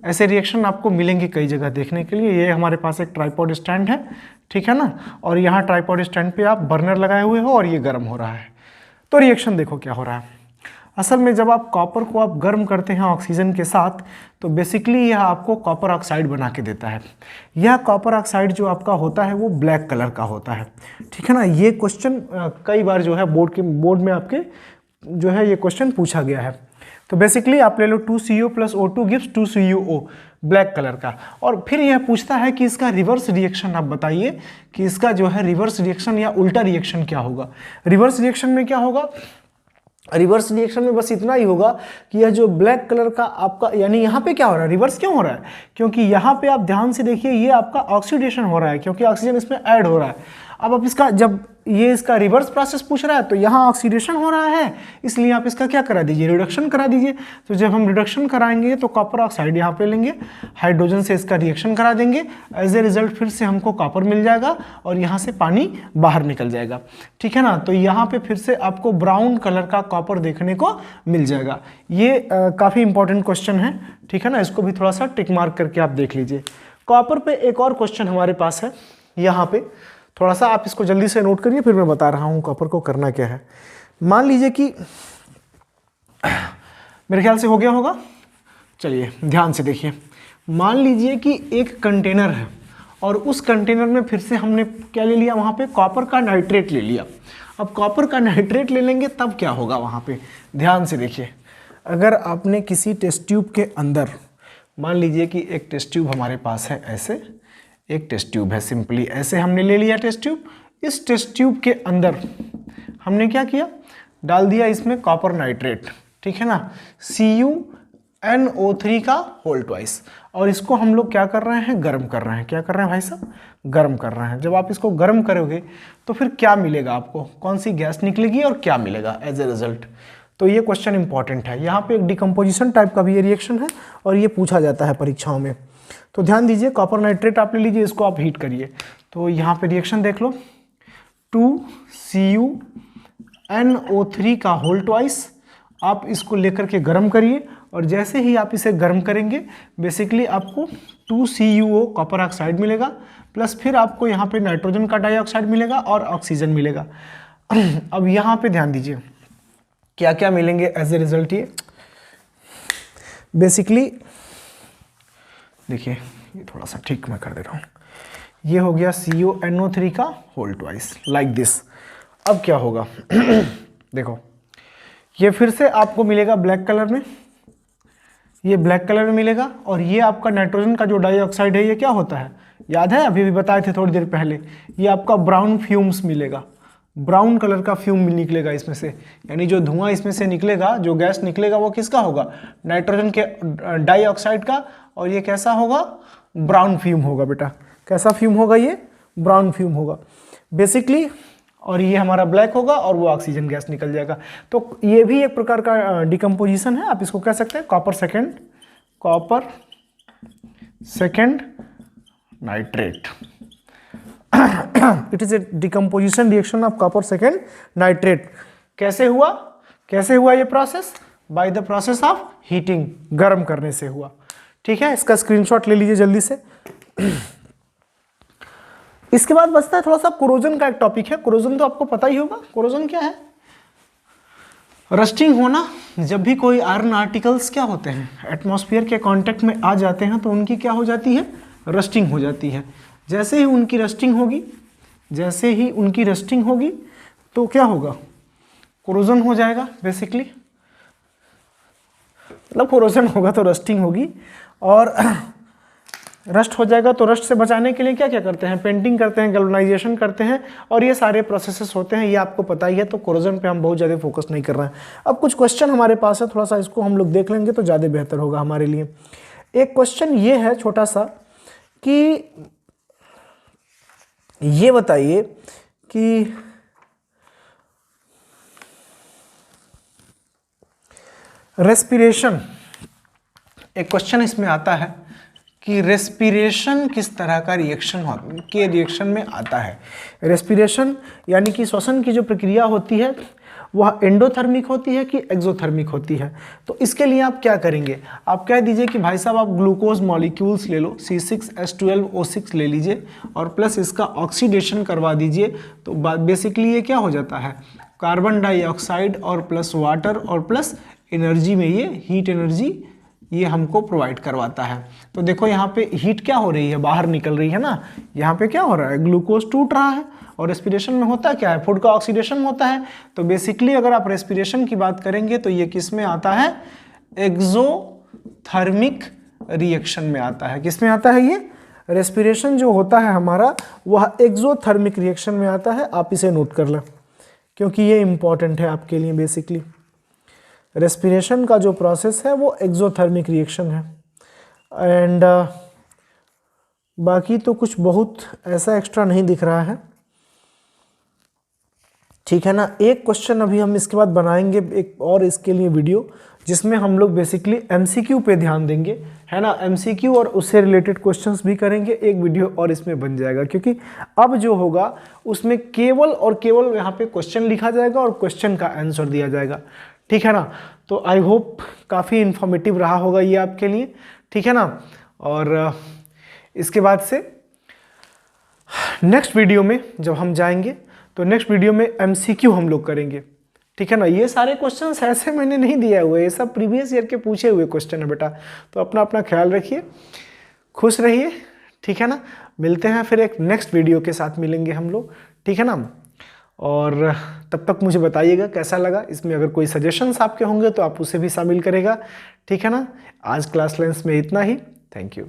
ऐसे रिएक्शन आपको मिलेंगे कई जगह देखने के लिए। ये हमारे पास एक ट्राइपॉड स्टैंड है, ठीक है ना, और यहाँ ट्राइपॉड स्टैंड पे आप बर्नर लगाए हुए हो और ये गर्म हो रहा है। तो रिएक्शन देखो क्या हो रहा है। असल में जब आप कॉपर को आप गर्म करते हैं ऑक्सीजन के साथ, तो बेसिकली यह आपको कॉपर ऑक्साइड बना के देता है। यह कॉपर ऑक्साइड जो आपका होता है वो ब्लैक कलर का होता है, ठीक है ना। ये क्वेश्चन कई बार जो है बोर्ड में आपके जो है ये क्वेश्चन पूछा गया है। तो बेसिकली आप ले लो 2CO + O2 gives 2CuO, black colour का। और फिर यह पूछता है कि इसका रिवर्स रिएक्शन आप बताइए कि इसका जो है रिवर्स रिएक्शन या उल्टा रिएक्शन क्या होगा। रिवर्स रिएक्शन में क्या होगा, रिवर्स रिएक्शन में बस इतना ही होगा कि यह जो ब्लैक कलर का आपका, यानी यहाँ पे क्या हो रहा है, रिवर्स क्यों हो रहा है, क्योंकि यहाँ पे आप ध्यान से देखिए ये आपका ऑक्सीडेशन हो रहा है, क्योंकि ऑक्सीजन इसमें ऐड हो रहा है। अब आप इसका, जब ये इसका रिवर्स प्रोसेस पूछ रहा है तो यहाँ ऑक्सीडेशन हो रहा है, इसलिए आप इसका क्या करा दीजिए, रिडक्शन करा दीजिए। तो जब हम रिडक्शन कराएंगे तो कॉपर ऑक्साइड यहाँ पे लेंगे, हाइड्रोजन से इसका रिएक्शन करा देंगे, एज ए रिजल्ट फिर से हमको कॉपर मिल जाएगा और यहाँ से पानी बाहर निकल जाएगा, ठीक है ना। तो यहाँ पे फिर से आपको ब्राउन कलर का कॉपर देखने को मिल जाएगा। ये काफ़ी इंपॉर्टेंट क्वेश्चन है, ठीक है ना, इसको भी थोड़ा सा टिक मार्क करके आप देख लीजिए। कॉपर पे एक और क्वेश्चन हमारे पास है, यहाँ पे थोड़ा सा आप इसको जल्दी से नोट करिए, फिर मैं बता रहा हूँ कॉपर को करना क्या है। मान लीजिए कि मेरे ख्याल से हो गया होगा, चलिए ध्यान से देखिए। मान लीजिए कि एक कंटेनर है और उस कंटेनर में फिर से हमने क्या ले लिया, वहाँ पे कॉपर का नाइट्रेट ले लिया। अब कॉपर का नाइट्रेट ले लेंगे तब क्या होगा वहाँ पे, ध्यान से देखिए। अगर आपने किसी टेस्ट ट्यूब के अंदर, मान लीजिए कि एक टेस्ट ट्यूब हमारे पास है, ऐसे एक टेस्ट ट्यूब है, सिंपली ऐसे हमने ले लिया टेस्ट ट्यूब। इस टेस्ट ट्यूब के अंदर हमने क्या किया, डाल दिया इसमें कॉपर नाइट्रेट, ठीक है ना, CuNO3 का होल ट्वाइस। और इसको हम लोग क्या कर रहे हैं, गर्म कर रहे हैं। क्या कर रहे हैं भाई साहब, गर्म कर रहे हैं। जब आप इसको गर्म करोगे तो फिर क्या मिलेगा आपको, कौन सी गैस निकलेगी और क्या मिलेगा एज ए रिजल्ट। तो ये क्वेश्चन इंपॉर्टेंट है। यहाँ पे एक डिकम्पोजिशन टाइप का भी ये रिएक्शन है और ये पूछा जाता है परीक्षाओं में। तो ध्यान दीजिए, कॉपर नाइट्रेट आप ले लीजिए, इसको आप हीट करिए। तो यहाँ पे रिएक्शन देख लो, 2CuNO3 का होल ट्वाइस, आप इसको लेकर के गर्म करिए और जैसे ही आप इसे गर्म करेंगे बेसिकली आपको 2CuO कॉपर ऑक्साइड मिलेगा, प्लस फिर आपको यहाँ पे नाइट्रोजन का डाइऑक्साइड मिलेगा और ऑक्सीजन मिलेगा। अब यहाँ पे ध्यान दीजिए क्या क्या मिलेंगे एज ए रिजल्ट। ये बेसिकली देखिए, ये थोड़ा सा ठीक मैं कर दे रहा हूँ, ये हो गया CuNO3 का होल ट्वाइस लाइक दिस। अब क्या होगा देखो, ये फिर से आपको मिलेगा ब्लैक कलर में, ये ब्लैक कलर में मिलेगा। और ये आपका नाइट्रोजन का जो डाइऑक्साइड है ये क्या होता है, याद है अभी भी बताए थे थोड़ी देर पहले, ये आपका ब्राउन फ्यूम्स मिलेगा, ब्राउन कलर का फ्यूम निकलेगा इसमें से, यानी जो धुआं इसमें से निकलेगा, जो गैस निकलेगा वो किसका होगा, नाइट्रोजन के डाइऑक्साइड का। और ये कैसा होगा, ब्राउन फ्यूम होगा बेटा। कैसा फ्यूम होगा, ये ब्राउन फ्यूम होगा बेसिकली। और ये हमारा ब्लैक होगा और वो ऑक्सीजन गैस निकल जाएगा। तो ये भी एक प्रकार का डिकम्पोजिशन है, आप इसको कह सकते हैं copper second nitrate. It is a decomposition reaction of copper second nitrate. कैसे हुआ ये process, by the process of heating, गर्म करने से हुआ, ठीक है। इसका स्क्रीनशॉट ले लीजिए जल्दी से। इसके बाद बचता है थोड़ा सा कोरोजन का एक टॉपिक है। कोरोजन तो आपको पता ही होगा, कोरोजन क्या है, रस्टिंग होना। जब भी कोई आयरन आर्टिकल्स क्या होते हैं, एटमॉस्फेयर के कांटेक्ट में आ जाते हैं तो उनकी क्या हो जाती है, रस्टिंग हो जाती है। जैसे ही उनकी रस्टिंग होगी तो क्या होगा, कोरोजन हो जाएगा बेसिकली। मतलब कोरोजन होगा तो रस्टिंग होगी, और रस्ट हो जाएगा तो रस्ट से बचाने के लिए क्या क्या करते हैं, पेंटिंग करते हैं, गैल्वेनाइजेशन करते हैं, और ये सारे प्रोसेसेस होते हैं, ये आपको पता ही है। तो कोरोजन पे हम बहुत ज़्यादा फोकस नहीं कर रहे हैं। अब कुछ क्वेश्चन हमारे पास है, थोड़ा सा इसको हम लोग देख लेंगे तो ज़्यादा बेहतर होगा हमारे लिए। एक क्वेश्चन ये है छोटा सा कि ये बताइए कि रेस्पिरेशन, एक क्वेश्चन इसमें आता है कि रेस्पिरेशन किस तरह का रिएक्शन में आता है। रेस्पिरेशन यानी कि श्वसन की जो प्रक्रिया होती है वह एंडोथर्मिक होती है कि एक्सोथर्मिक होती है। तो इसके लिए आप क्या करेंगे, आप कह दीजिए कि भाई साहब आप ग्लूकोज मॉलिक्यूल्स ले लो, C6H12O6 ले लीजिए और प्लस इसका ऑक्सीडेशन करवा दीजिए। तो बेसिकली ये क्या हो जाता है, कार्बन डाइऑक्साइड और प्लस वाटर और प्लस एनर्जी में ये हीट एनर्जी ये हमको प्रोवाइड करवाता है। तो देखो यहाँ पे हीट क्या हो रही है, बाहर निकल रही है ना। यहाँ पे क्या हो रहा है, ग्लूकोज टूट रहा है, और रेस्पिरेशन में होता क्या है, फूड का ऑक्सीडेशन होता है। तो बेसिकली अगर आप रेस्पिरेशन की बात करेंगे तो ये किस में आता है, एक्सोथर्मिक रिएक्शन में आता है। किस में आता है, ये रेस्पिरेशन जो होता है हमारा वह एक्सोथर्मिक रिएक्शन में आता है। आप इसे नोट कर लें क्योंकि ये इंपॉर्टेंट है आपके लिए बेसिकली। रेस्पिरेशन का जो प्रोसेस है वो एक्सोथर्मिक रिएक्शन है। एंड बाकी तो कुछ बहुत ऐसा एक्स्ट्रा नहीं दिख रहा है, ठीक है ना। एक क्वेश्चन अभी हम इसके बाद बनाएंगे एक और इसके लिए वीडियो, जिसमें हम लोग बेसिकली एमसीक्यू पे ध्यान देंगे, है ना। एमसीक्यू और उससे रिलेटेड क्वेश्चंस भी करेंगे, एक वीडियो और इसमें बन जाएगा, क्योंकि अब जो होगा उसमें केवल और केवल यहाँ पे क्वेश्चन लिखा जाएगा और क्वेश्चन का आंसर दिया जाएगा, ठीक है ना। तो आई होप काफ़ी इन्फॉर्मेटिव रहा होगा ये आपके लिए, ठीक है ना। और इसके बाद से नेक्स्ट वीडियो में जब हम जाएंगे तो नेक्स्ट वीडियो में एमसीक्यू हम लोग करेंगे, ठीक है ना। ये सारे क्वेश्चंस ऐसे मैंने नहीं दिया हुए, ये सब प्रीवियस ईयर के पूछे हुए क्वेश्चन है बेटा। तो अपना अपना ख्याल रखिए, खुश रहिए, ठीक है ना। मिलते हैं फिर एक नेक्स्ट वीडियो के साथ मिलेंगे हम लोग, ठीक है ना। और तब तक मुझे बताइएगा कैसा लगा, इसमें अगर कोई सजेशंस आपके होंगे तो आप उसे भी शामिल करेगा, ठीक है ना। आज क्लास लेंस में इतना ही, थैंक यू।